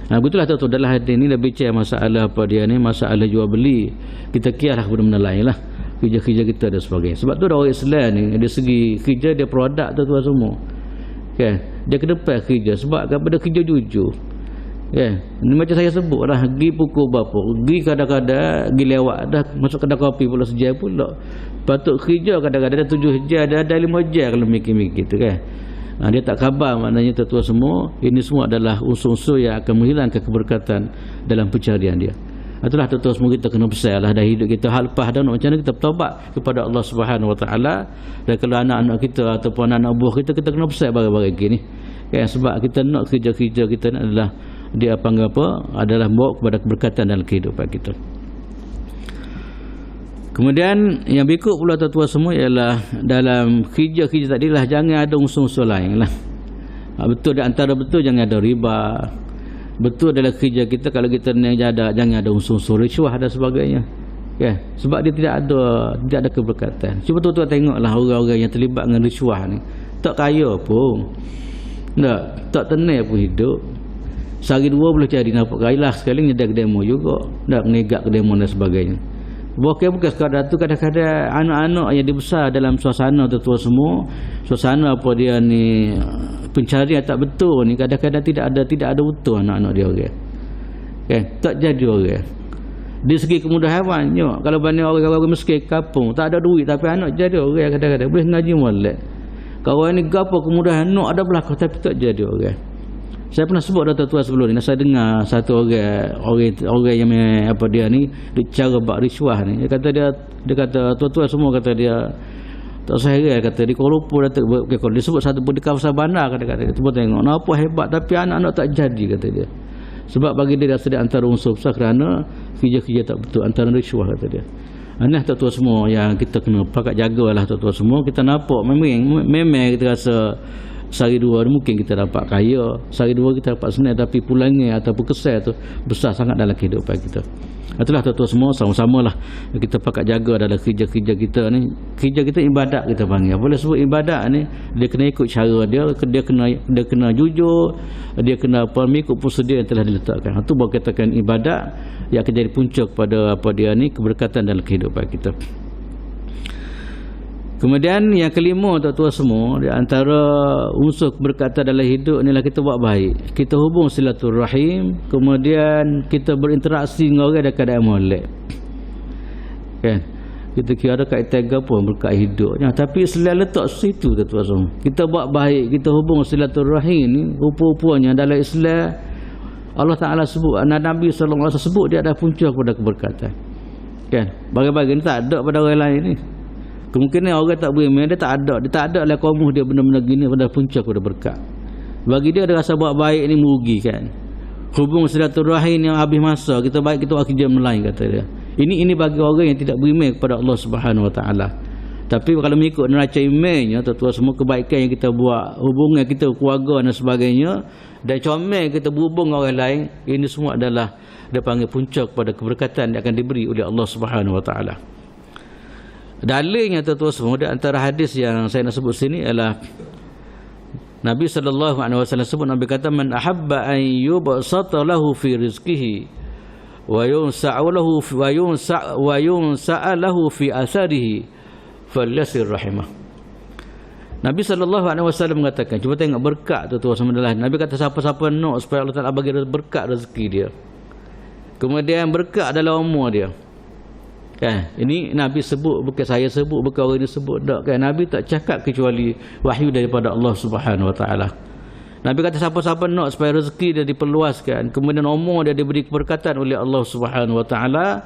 Begitulah tu dalam hadis ni lebih bicara masalah apa dia ni, masalah jual beli. Kita kiaslah benda-benda lain lah, kerja-kerja kita dan sebagainya. Sebab tu orang Islam ni dari segi kerja dia produk tu semua kan, dia ke depan kerja sebab kepada kerja jujur kan. Ni macam saya sebut lah, pergi pukul berapa, pergi kadang-kadang pergi lewat dah masuk kedai kopi pula sejam pula, patut kerja kadang-kadang 7 jam, ada 5 jam kalau mikir-mikir tu kan. Dia tak khabar maknanya tuan-tuan semua, ini semua adalah unsur-unsur yang akan menghilangkan keberkatan dalam pencarian dia. Itulah tuan-tuan semua kita kena besar lah dari hidup kita. Hal lepas dah nak macam mana kita bertaubat kepada Allah Subhanahu Wa Taala. Dan kalau anak-anak kita ataupun anak-anak buah kita kena besar barang-barang gini kan, sebab kita nak kerja-kerja kita ni adalah dia panggil apa, adalah membawa kepada keberkatan dalam kehidupan kita. Kemudian yang berikut pula tuan-tuan semua ialah dalam kerja-kerja tadi lah, jangan ada unsur-unsur lain lah. Betul, di antara betul jangan ada riba. Betul dalam kerja kita kalau kita ni jangan ada unsur-unsur risuah dan sebagainya. Ya, sebab dia tidak ada keberkatan. Cuba tuan-tuan tengoklah orang-orang yang terlibat dengan risuah ni. Tak kaya pun. Tak tenang pun hidup. Sehari dua boleh cari nampak kaya lah, sekali nyedar ke demo juga. Tak menegak ke demo dan sebagainya. Bukan sekadar tu, kadang-kadang anak-anak yang dibesar dalam suasana tuan-tuan semua, suasana apa dia ni pencarian tak betul ni, kadang-kadang tidak ada utuh anak-anak dia orang. Kan? Tak jadi orang. Di segi kemudahan banyak. Kalau banyak orang-orang miskin kampung, tak ada duit tapi anak jadi orang kadang-kadang boleh ngaji molek. Kawan ni gapo kemudahan nak ada belakang tapi tak jadi orang. Saya pernah sebut dah tuan-tuan sebelum ni, saya dengar satu orang yang apa dia ni dia cara bak risuah ni. Dia kata tuan-tuan semua kata dia tak usah heran, kata di Kuala Lumpur dia sebut satu pun di kawasan bandar, kata tu pun tengok nampak hebat tapi anak-anak tak jadi, kata dia. Sebab bagi dia rasa dia antara unsur besar kerana kerja-kerja tak betul, antara risuah, kata dia. Nah tuan-tuan semua yang kita kena pakat jagalah tuan-tuan semua. Kita nampak memang kita rasa sehari dua mungkin kita dapat kaya, sehari dua kita dapat senang, tapi pulangnya ataupun kesal tu besar sangat dalam kehidupan kita. Itulah tuan-tuan semua, sama-sama lah kita pakat jaga dalam kerja-kerja kita ni. Kerja kita ibadat kita panggil. Boleh sebut ibadat ni, dia kena ikut cara dia kena jujur, dia kena apa, mengikut prosedur yang telah diletakkan. Itu baru katakan ibadat yang akan jadi punca kepada apa dia ni, keberkatan dalam kehidupan kita. Kemudian yang kelima tuan-tuan semua, di antara unsur keberkatan dalam hidup inilah kita buat baik. Kita hubung silaturahim, kemudian kita berinteraksi dengan orang dekat keadaan molek. Kan? Kita kira ada kaitan apa berkat hidupnya, tapi selalu letak situ tuan-tuan semua. Kita buat baik, kita hubung silaturahim ni, rupa-rupanya dalam Islam Allah Ta'ala sebut, Nabi SAW sebut dia ada punca kepada keberkatan. Kan? Bagi-bagi ni tak ada pada orang lain ni. Kemungkinan orang tak beriman, dia tak ada lah kaum dia benda-benda gini pada punca kepada berkat. Bagi dia rasa buat baik ni merugikan. hubung silaturahim yang habis masa, kita baik kita buat kerja melain, kata dia. Ini bagi orang yang tidak beriman kepada Allah Subhanahu Wa Taala. Tapi kalau mengikut neraca imannya, tuan-tuan, semua kebaikan yang kita buat, hubungan kita keluarga dan sebagainya, dan comel kita berhubung dengan orang lain, ini semua adalah dia panggil puncak kepada keberkatan yang akan diberi oleh Allah Subhanahu Wa Taala. Dalilnya, tuan-tuan semua, di antara hadis yang saya nak sebut sini adalah Nabi sallallahu alaihi wasallam sebut, Nabi kata, man ahabba an yubsata lahu fi rizqihi wa yunsa'alahu fi atharihi falyasir rahimah. Nabi sallallahu alaihi wasallam mengatakan, cuba tengok berkat tu sama adalah, Nabi kata siapa-siapa nak supaya Allah Taala bagi berkat rezeki dia, kemudian berkat dalam umur dia, kan? Ini Nabi sebut, bukan saya sebut, bukan orang ini sebut, tak, kan? Nabi tak cakap kecuali wahyu daripada Allah Subhanahu Wa Taala. Nabi kata siapa-siapa nak supaya rezeki dia diperluaskan, kemudian umur dia diberi keberkatan oleh Allah Subhanahu Wa Taala,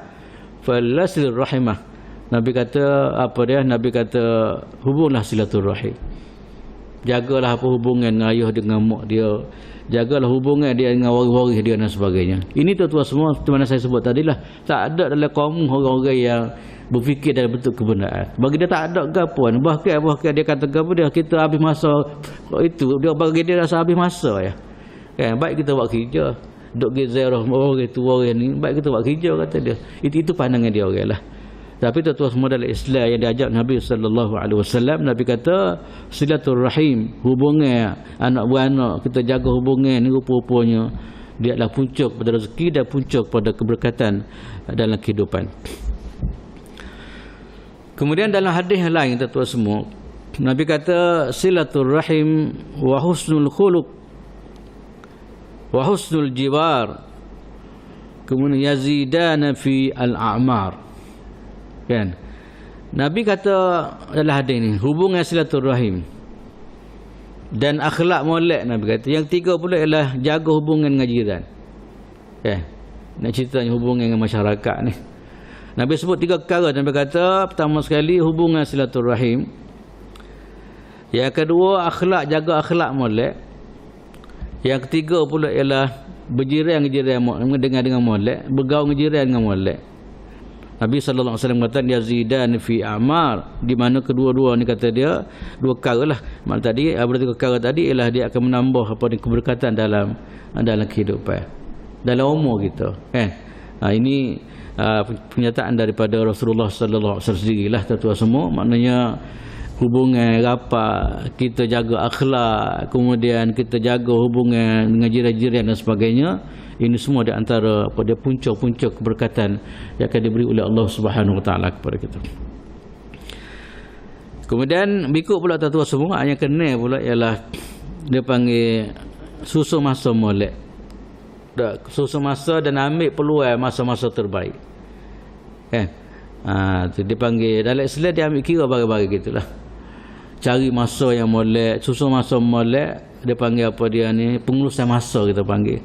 falyasir rahimah. Nabi kata apa dia? Nabi kata hubunglah silaturahim. Jagalah apa hubungan dengan ayah dengan mak dia, jagalah hubungan dia dengan waris-waris dia dan sebagainya. Ini tuan-tuan semua seperti mana saya sebut tadi lah, tak ada dalam kaum orang-orang yang berfikir dalam bentuk kebenaran. Bagi dia tak ada gapuan. Bahkan dia kata gapo dia, kita habis masa itu, dia bagi dia rasa habis masa ya. Kan, baik kita buat kerja. Duk ziarah orang tua orang ni, baik kita buat kerja, kata dia. Itu pandangan dia orang lah. Tapi tuan-tuan semua dalam Islam yang diajak Nabi sallallahu alaihi wasallam, Nabi kata silaturahim, hubungan anak beranak, kita jaga hubungan ni, rupa-rupanya dia adalah puncak pada rezeki dan puncak pada keberkatan dalam kehidupan. Kemudian dalam hadis yang lain, tuan-tuan semua, Nabi kata silaturahim wa husnul khuluq wa husnul jiwar, kemudian yazidana fi al-a'mar. Kan? Nabi kata dalam hadis ni, hubungan silaturahim dan akhlak molek, Nabi kata. Yang tiga pula ialah jaga hubungan dengan jiran. Kan? Nak ceritanya hubungan dengan masyarakat ni. Nabi sebut tiga perkara. Nabi kata pertama sekali hubungan silaturahim. Yang kedua akhlak, jaga akhlak molek. Yang ketiga pula ialah berjiran dengan molek, bergaul dengan jiran dengan molek. Nabi sallallahu alaihi wasallam kata yazidan fi a'mar, di mana kedua-dua ni kata dia dua perkara lah. Mak tadi berarti perkara tadi ialah dia akan menambah apa ni keberkatan dalam kehidupan, dalam umur kita, kan? Ini pernyataan daripada Rasulullah sallallahu alaihi wasallam sendirilah, tuan-tuan semua. Maknanya hubungan rapat, kita jaga akhlak, kemudian kita jaga hubungan dengan jiran-jiran dan sebagainya. Ini semua di antara pada puncak-puncak keberkatan yang akan diberi oleh Allah Subhanahu Wa Taala kepada kita. Kemudian berikut pula tuan-tuan semua, yang kena pula ialah dia panggil susun masa molek. Susun masa dan ambil peluang masa-masa terbaik. Tu dia panggil, dalam Islam dia ambil kira bagi-bagi gitulah. Cari masa yang molek, susun masa molek, dia panggil apa dia ni, pengurusan masa kita panggil.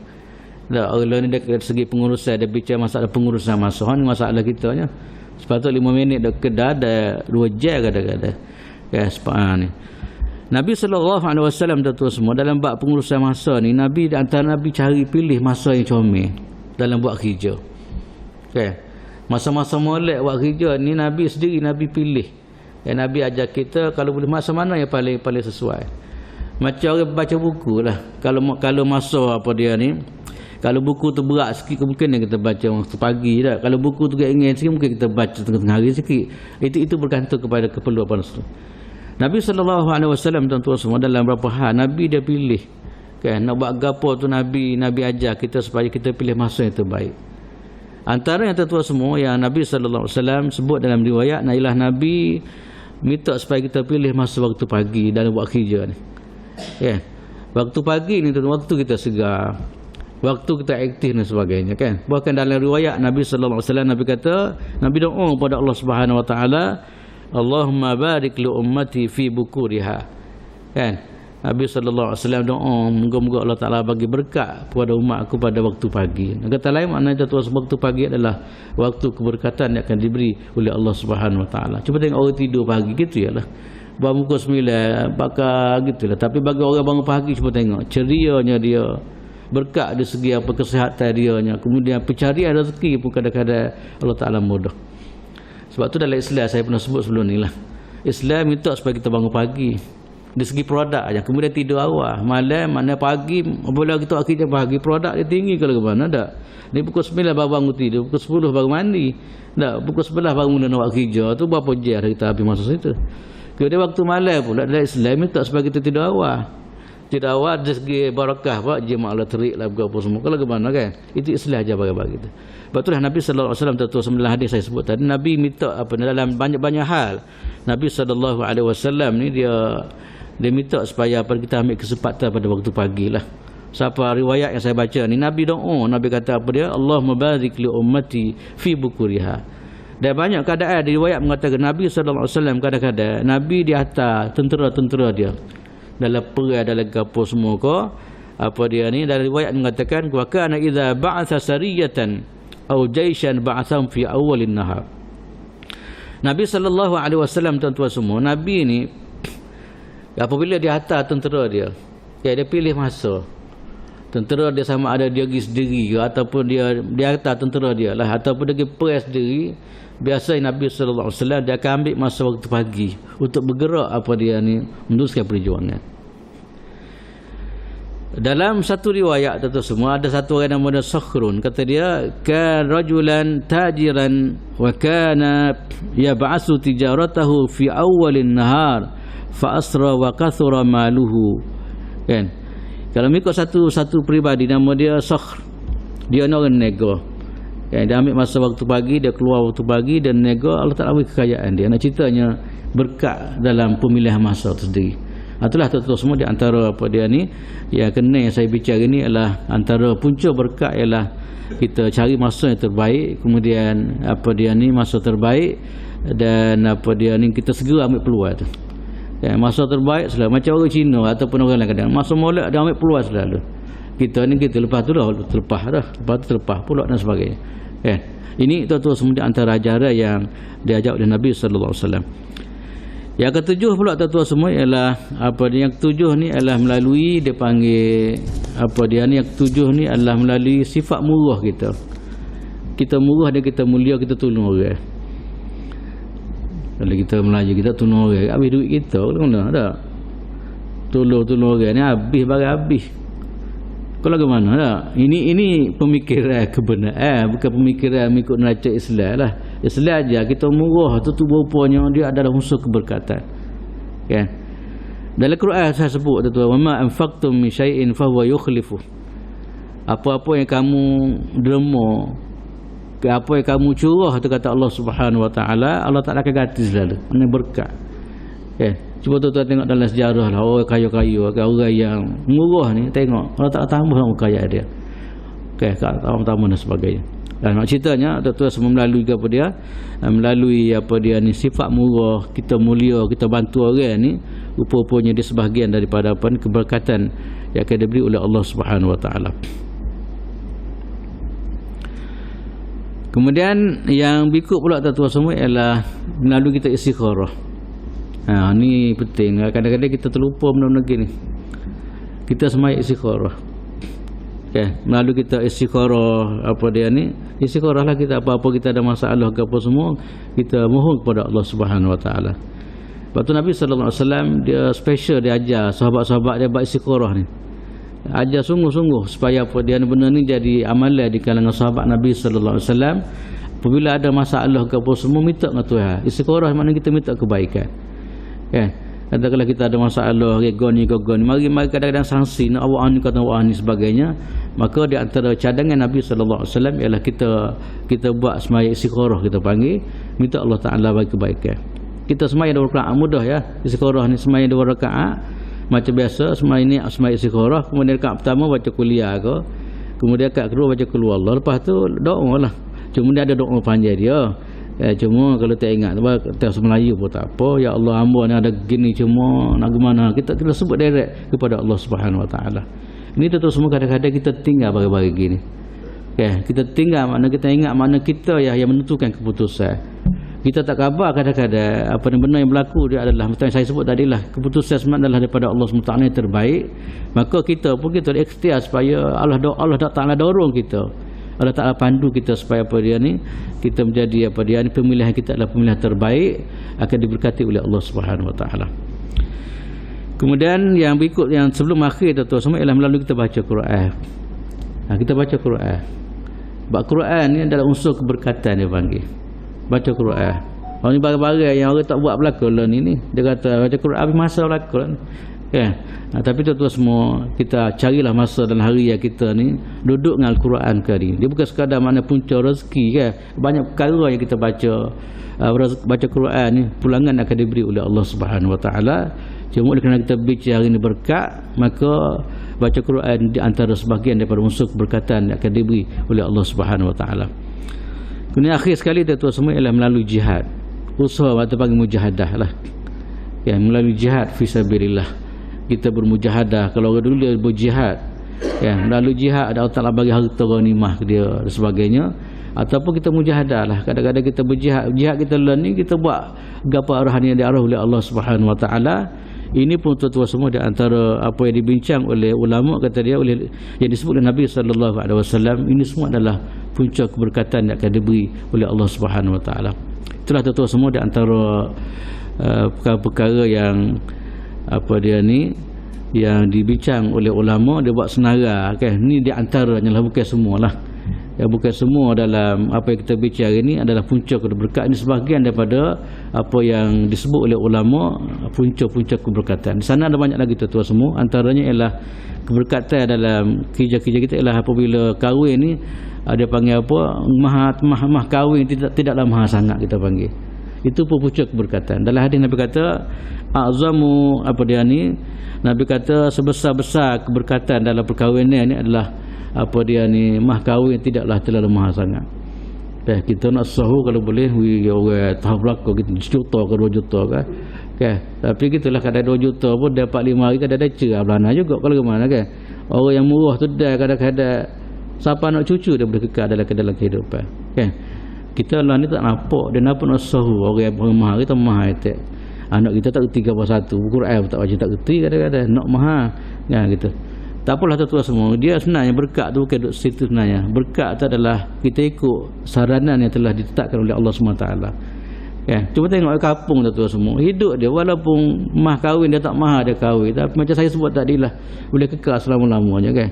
Orang ni dari segi pengurusan, dia bicara masalah pengurusan masa. Ni masalah kita nya. Sepatutnya 5 minit dah kedah, ada 2 jam kadang-kadang. Ya, ni. Nabi sallallahu alaihi wasallam tuan semua dalam bab pengurusan masa ni, Nabi antara Nabi cari pilih masa yang comel dalam buat kerja. Okay. Masa-masa molek buat kerja ni Nabi sendiri Nabi pilih. Nabi ajar kita kalau boleh masa mana yang paling sesuai. Macam orang baca buku lah. Kalau masa apa dia ni, kalau buku tu berat sikit, mungkin kita baca waktu pagi dah. Kalau buku tu ringan sikit, mungkin kita baca tengah-tengah hari sikit. Itu bergantung kepada keperluan Rasul. Nabi sallallahu alaihi wasallam tuan-tuan semua dalam beberapa hal Nabi dia pilih. Kan, nak buat gapo tu Nabi ajar kita supaya kita pilih masa yang terbaik. Antara yang tuan-tuan semua yang Nabi sallallahu alaihi wasallam sebut dalam riwayat, ialah Nabi minta supaya kita pilih masa waktu pagi dalam buat kerja ni. Kan? Waktu pagi ni waktu kita segar, waktu kita aktif dan sebagainya, kan? Bahkan dalam riwayat Nabi sallallahu alaihi wasallam, Nabi kata, Nabi doa kepada Allah Subhanahu Wa Taala, Allahumma barik li ummati fi bukuriha. Kan? Nabi sallallahu alaihi wasallam doa, moga-moga Allah Taala bagi berkat kepada umat aku pada waktu pagi. Kata lain maknanya waktu pagi adalah waktu keberkatan yang akan diberi oleh Allah Subhanahu Wa Taala. Cuba tengok orang tidur pagi gitu yalah. Bangun pukul 9 bakar gitulah. Tapi bagi orang bangun pagi, cuba tengok cerianya dia. berkat dari segi apa kesihatan dianya, kemudian pencarian rezeki pun kadang-kadang Allah Ta'ala mudah. Sebab tu dalam Islam saya pernah sebut sebelum ni lah, Islam minta supaya kita bangun pagi dari segi produk aja, kemudian tidur awal, malam mana pagi, apabila kita akhirnya pagi produk dia tinggi kalau ke mana tak. Ni pukul 9 baru bangun tidur, pukul 10 baru mandi. Tak, pukul 11 baru mula nak buat kerja. Tu berapa jam kita habis masa situ. Kemudian waktu malam pula dalam Islam minta supaya kita tidur awal. Tidur awal dari segi barakah pak, jemaah lah terik lah apa semua. Kalau ke mana kan? Itu Islam aja bagi kita. Sebab itulah Nabi sallallahu alaihi wasallam tertulis 9 hadis saya sebut tadi, Nabi minta apa dalam banyak-banyak hal. Nabi sallallahu alaihi wasallam ni dia minta supaya apa kita ambil kesempatan pada waktu pagi lah. Siapa riwayat yang saya baca ni, Nabi doa, Nabi kata apa dia? Allahumma barik li ummati fi bukuriha. Dan banyak keadaan di riwayat mengatakan Nabi sallallahu alaihi wasallam kadang-kadang Nabi di atas tentera-tentera dia dalam perang, dalam kapal semua ko apa dia ni, dalam riwayat mengatakan wa kana idza ba'atha sariyatan aw jaishan ba'atham fi awwalin nahar. Nabi sallallahu alaihi wasallam tuan-tuan semua, Nabi ni apabila dia hantar tentera dia, dia pilih masa. Tentera dia sama ada dia pergi sendiri ke ataupun dia hantar tentera dia lah, ataupun dia pergi perang sendiri. Biasa Nabi sallallahu alaihi wasallam dia akan ambil masa waktu pagi untuk bergerak apa dia ni meneruskan perjuangan. Dalam satu riwayat tu semua ada satu orang namanya Sakhrun, kata dia kan rajulan tajiran wa kana yab'asu tijaratahu fi awwalin nahar fa asra wa kathura maluhu. Kan, kalau ikut satu peribadi nama dia Sakhr, dia ni orang nego. Kan, dia ambil masa waktu pagi, dia keluar waktu pagi dan nego, Allah Ta'ala beri kekayaan dia. Nak ceritanya berkat dalam pemilihan masa itu sendiri. Itulah tuan-tuan semua di antara apa dia ni yang kena yang saya bicara ni adalah antara punca berkat ialah kita cari masa yang terbaik, kemudian apa dia ni masa terbaik, dan apa dia ni kita segera ambil peluang tu. Ya, masa terbaik selalu macam orang Cina ataupun orang lain kadang masa molek dia ambil peluang selalu. Kita ni kita lepas tu dah lepas tu terlepas pula dan sebagainya. Ya. Ini tuan-tuan semua di antara ajaran yang diajak oleh Nabi sallallahu alaihi wasallam. Yang ketujuh pula tuan-tuan semua ialah apa dia, yang ketujuh ni adalah melalui dia panggil apa dia ni, yang ketujuh ni adalah melalui sifat murah kita. Kita murah dan kita mulia, kita tolong orang. Kalau kita Melayu kita tolong orang, habis duit kita mana tak? Tolong orang ni habis barang habis. Kalau ke mana tak? Ini pemikiran kebenaran, bukan pemikiran mengikut neraca Islam lah. Islam aja kita murah tu rupanya dia adalah unsur keberkatan. Kan? Dalam Quran saya sebut tu, wa ma anfaqtum min syai'in fa huwa yukhlifu. Apa-apa yang kamu derma, apa yang kamu curah tu kata Allah Subhanahu wa taala, Allah Taala akan ganti selalu. Ini berkat. Kan? Cuba tuan-tuan tengok dalam sejarah lah, orang kaya-kaya, orang yang murah ni, tengok Allah Taala tambah orang kaya dia. Okey, kat tamu-tamu dan sebagainya. Dan nak ceritanya tuan-tuan semua melalui apa dia? Melalui apa dia ni sifat murah, kita mulia, kita bantu orang ni, rupa-rupanya dia sebahagian daripada apa ni keberkatan yang akan diberi oleh Allah Subhanahu wa taala. Kemudian yang berikut pula tuan-tuan semua ialah melalui kita istikharah. Ni penting. Kadang-kadang kita terlupa benda-benda gini. Kita semai istikharah. Okay. Melalui kita istikharah apa dia ni, istikharah lah kita apa-apa kita ada masalah ke apa semua, kita mohon kepada Allah Subhanahu wa taala. Lepas tu Nabi sallallahu alaihi wasallam dia special, dia ajar sahabat-sahabat dia buat istikharah ni. Ajar sungguh-sungguh supaya apa dia benda ni jadi amalan di kalangan sahabat Nabi sallallahu alaihi wasallam. Apabila ada masalah ke apa semua, minta dengan Tuhan. Istikharah maknanya kita minta kebaikan. Kan? Katakanlah kita ada masalah goni, mari kadang-kadang sanksi nak awak ni kata awak ni sebagainya, maka di antara cadangan Nabi sallallahu alaihi wasallam ialah kita buat sembahyang istikharah, kita panggil, minta Allah Taala bagi kebaikan. Kita sembahyang 2 rakaat mudah ya. Istikharah ni sembahyang 2 rakaat macam biasa, sembahyang istikharah, kemudian rakaat pertama baca kuliah ke, kemudian rakaat kedua baca qul huwallah, lepas tu doa lah. Cuma dia ada doa panjang dia. Cuma kalau tak ingat kita Melayu pun tak apa, ya Allah hamba ni ada gini, cuma nak gimana kita sebut direct kepada Allah Subhanahu wa taala. Ini tu semua kadang-kadang kita tinggal bagi-bagi gini. Kita tinggal makna kita ingat makna kita yang menentukan keputusan. Kita tak khabar kadang-kadang apa yang benar yang berlaku dia adalah macam yang saya sebut tadilah, keputusan sebenarnya adalah daripada Allah SWT yang terbaik. Maka kita pun kita ikhtiar supaya Allah Ta'ala dorong kita, Allah Ta'ala pandu kita supaya apa dia ni, kita menjadi apa dia ni, pemilihan kita adalah pemilihan terbaik, akan diberkati oleh Allah SWT. Kemudian yang berikut, yang sebelum akhir tu semua ialah melalui kita baca Quran. Kita baca Quran. Sebab Quran ni adalah unsur keberkatan dia panggil. Baca Quran. Orang ni barang-barang yang orang tak buat berlaku lah ni. Dia kata baca Quran habis masa berlaku lah ni. Kan? Tapi tu semua kita carilah masa dalam hari yang kita ni duduk dengan Al-Quran kali. Dia bukan sekadar mana punca rezeki kan. Banyak perkara yang kita baca Quran ni pulangan akan diberi oleh Allah Subhanahu Wa Taala. Cuma kerana kita bincang hari ni berkat, maka baca Quran di antara sebahagian daripada unsur keberkatan yang akan diberi oleh Allah Subhanahu Wa Taala. Kemudian akhir sekali tu semua ialah melalui jihad. Usaha atau panggil mujahadah lah. Ya, melalui jihad fi sabilillah. Kita bermujahadah. Kalau orang dulu dia berjihad, ya, melalui jihad ada Allah Taala bagi harta ghanimah dia dan sebagainya. Ataupun kita mujahadah lah. Kadang-kadang kita berjihad, jihad kita ni kita buat gapo arahan yang diarah oleh Allah Subhanahu Wa Taala. Ini pun tuan-tuan semua di antara apa yang dibincang oleh ulama, kata dia, oleh yang disebut oleh Nabi sallallahu alaihi wasallam, ini semua adalah punca keberkatan yang akan diberi oleh Allah Subhanahu Wa Taala. Itulah tuan-tuan semua di antara perkara-perkara yang apa dia ni yang dibincang oleh ulama, dia buat senara kan. Ni di antaranya lah, bukan semualah. Ya, bukan semua dalam apa yang kita bincang ini adalah punca keberkatan. Ini sebahagian daripada apa yang disebut oleh ulama punca-punca keberkatan. Di sana ada banyak lagi tuan-tuan semua. Antaranya ialah keberkatan dalam kerja-kerja kita ialah apabila kahwin ni ada panggil apa, mah kahwin tidaklah mahal sangat kita panggil. Itu pun punca keberkatan. Dalam hadis Nabi kata azamu apa dia ni, Nabi kata sebesar-besar keberkatan dalam perkahwinan ni adalah apa dia ni, mah kahwin tidaklah terlalu mahal sangat. Kita nak sahu kalau boleh orang tahap belakang kita 1 juta ke 2 juta kan. Tapi gitulah, kadang 2 juta pun dapat 5 hari, kadang ada cerah belana juga kalau ke mana kan. Orang yang murah tu dah kadang-kadang siapa nak cucu dia boleh kekal dalam kehidupan kan. Kita lah ni tak nampak, dia nampak nak sahu orang yang mahal, kita mahal tak. Anak kita tak kerti apa satu, Quran tak baca, tak kerti kadang-kadang nak mahal kan gitu. Tak apalah tuan-tuan semua, dia sebenarnya berkat tu bukan duduk situ sebenarnya. Berkat tu adalah kita ikut saranan yang telah ditetapkan oleh Allah SWT. Ya, cuba tengok kampung tuan-tuan semua, hidup dia walaupun mah kahwin dia tak mahal dia kahwin, tapi macam saya sebut tadi lah, boleh kekal selama-lamanya kan.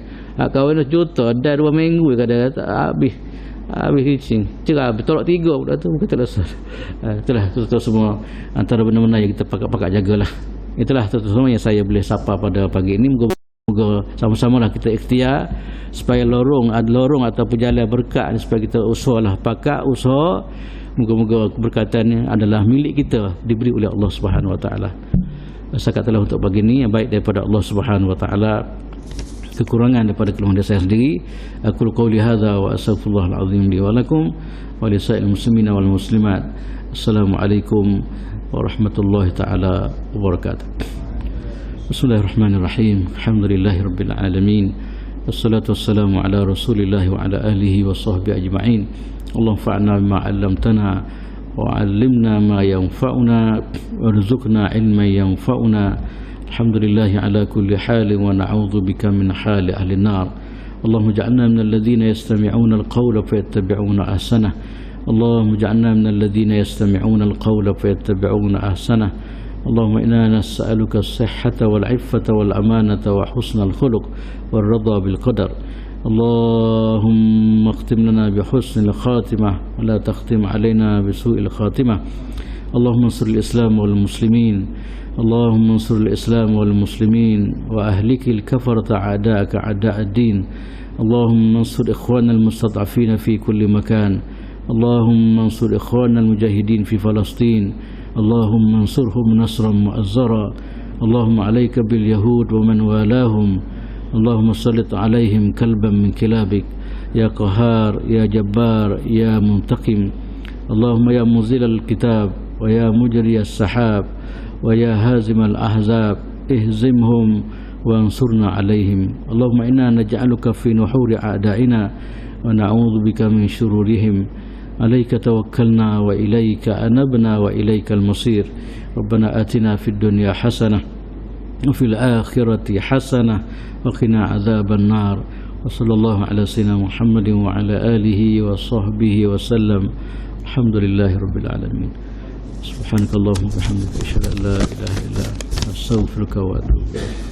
Kahwin 1 juta dah 2 minggu kadang tak habis hicing, cerah bertolak 3 pula tu, bukan terasa. Itulah tuan-tuan semua antara benda-benda yang kita pakat-pakat jagalah. Itulah tuan-tuan semua yang saya boleh sapa pada pagi ini. Moga sama-sama lah kita ikhtiar supaya lorong ataupun jalan berkat supaya kita usahalah pakat usaha. Moga-moga keberkatannya adalah milik kita, diberi oleh Allah Subhanahu Wa Taala. Sekatalah untuk pagi ini yang baik daripada Allah Subhanahu Wa Taala, kekurangan daripada kelemahan saya sendiri. Aku qauli hadza wa astaghfirullahal azim li wa lakum wa lisa'il muslimina wal muslimat. Assalamualaikum warahmatullahi taala wabarakatuh. Bismillahirrahmanirrahim. Alhamdulillahirabbil alamin. Wassalatu wassalamu ala Rasulillah wa ala alihi wa sahbihi ajma'in. Allahumma fa'alna bima 'allamtana wa 'allimna ma yanfa'una warzuqna 'ilman yanfa'una. Alhamdulillah ala kulli halin wa na'udzu bika min hali ahli an-nar. Allahumma ij'alna minal ladzina yastami'una al-qawla fayattabi'una ahsanah. Allahumma ij'alna minal ladzina yastami'una al-qawla fayattabi'una ahsanah. اللهم إنا نسألك الصحة والعفة والأمانة وحسن الخلق والرضا بالقدر. اللهم اختم لنا بحسن الخاتمة ولا تختم علينا بسوء الخاتمة. اللهم انصر الإسلام والمسلمين. اللهم انصر الإسلام والمسلمين وأهلك الكفرة أعداءك أعداء الدين. اللهم انصر إخواننا المستضعفين في كل مكان. اللهم انصر إخواننا المجاهدين في فلسطين. اللهم انصرهم نصرا مؤزرا. اللهم عليك باليهود ومن والاهم. اللهم سلط عليهم كلبا من كلابك يا قهار يا جبار يا منتقم. اللهم يا منزل الكتاب ويا مجري السحاب ويا هازم الأحزاب اهزمهم وانصرنا عليهم. اللهم إنا نجعلك في نحور أعدائنا ونعوذ بك من شرورهم. عليك توكلنا وإليك أنبنا وإليك المصير. ربنا آتنا في الدنيا حسنة وفي الآخرة حسنة وقنا عذاب النار. وصلى الله على سيدنا محمد وعلى آله وصحبه وسلم. الحمد لله رب العالمين. سبحانك اللهم وبحمدك أشهد أن لا إله إلا أنت أستغفرك وأتوب إليك.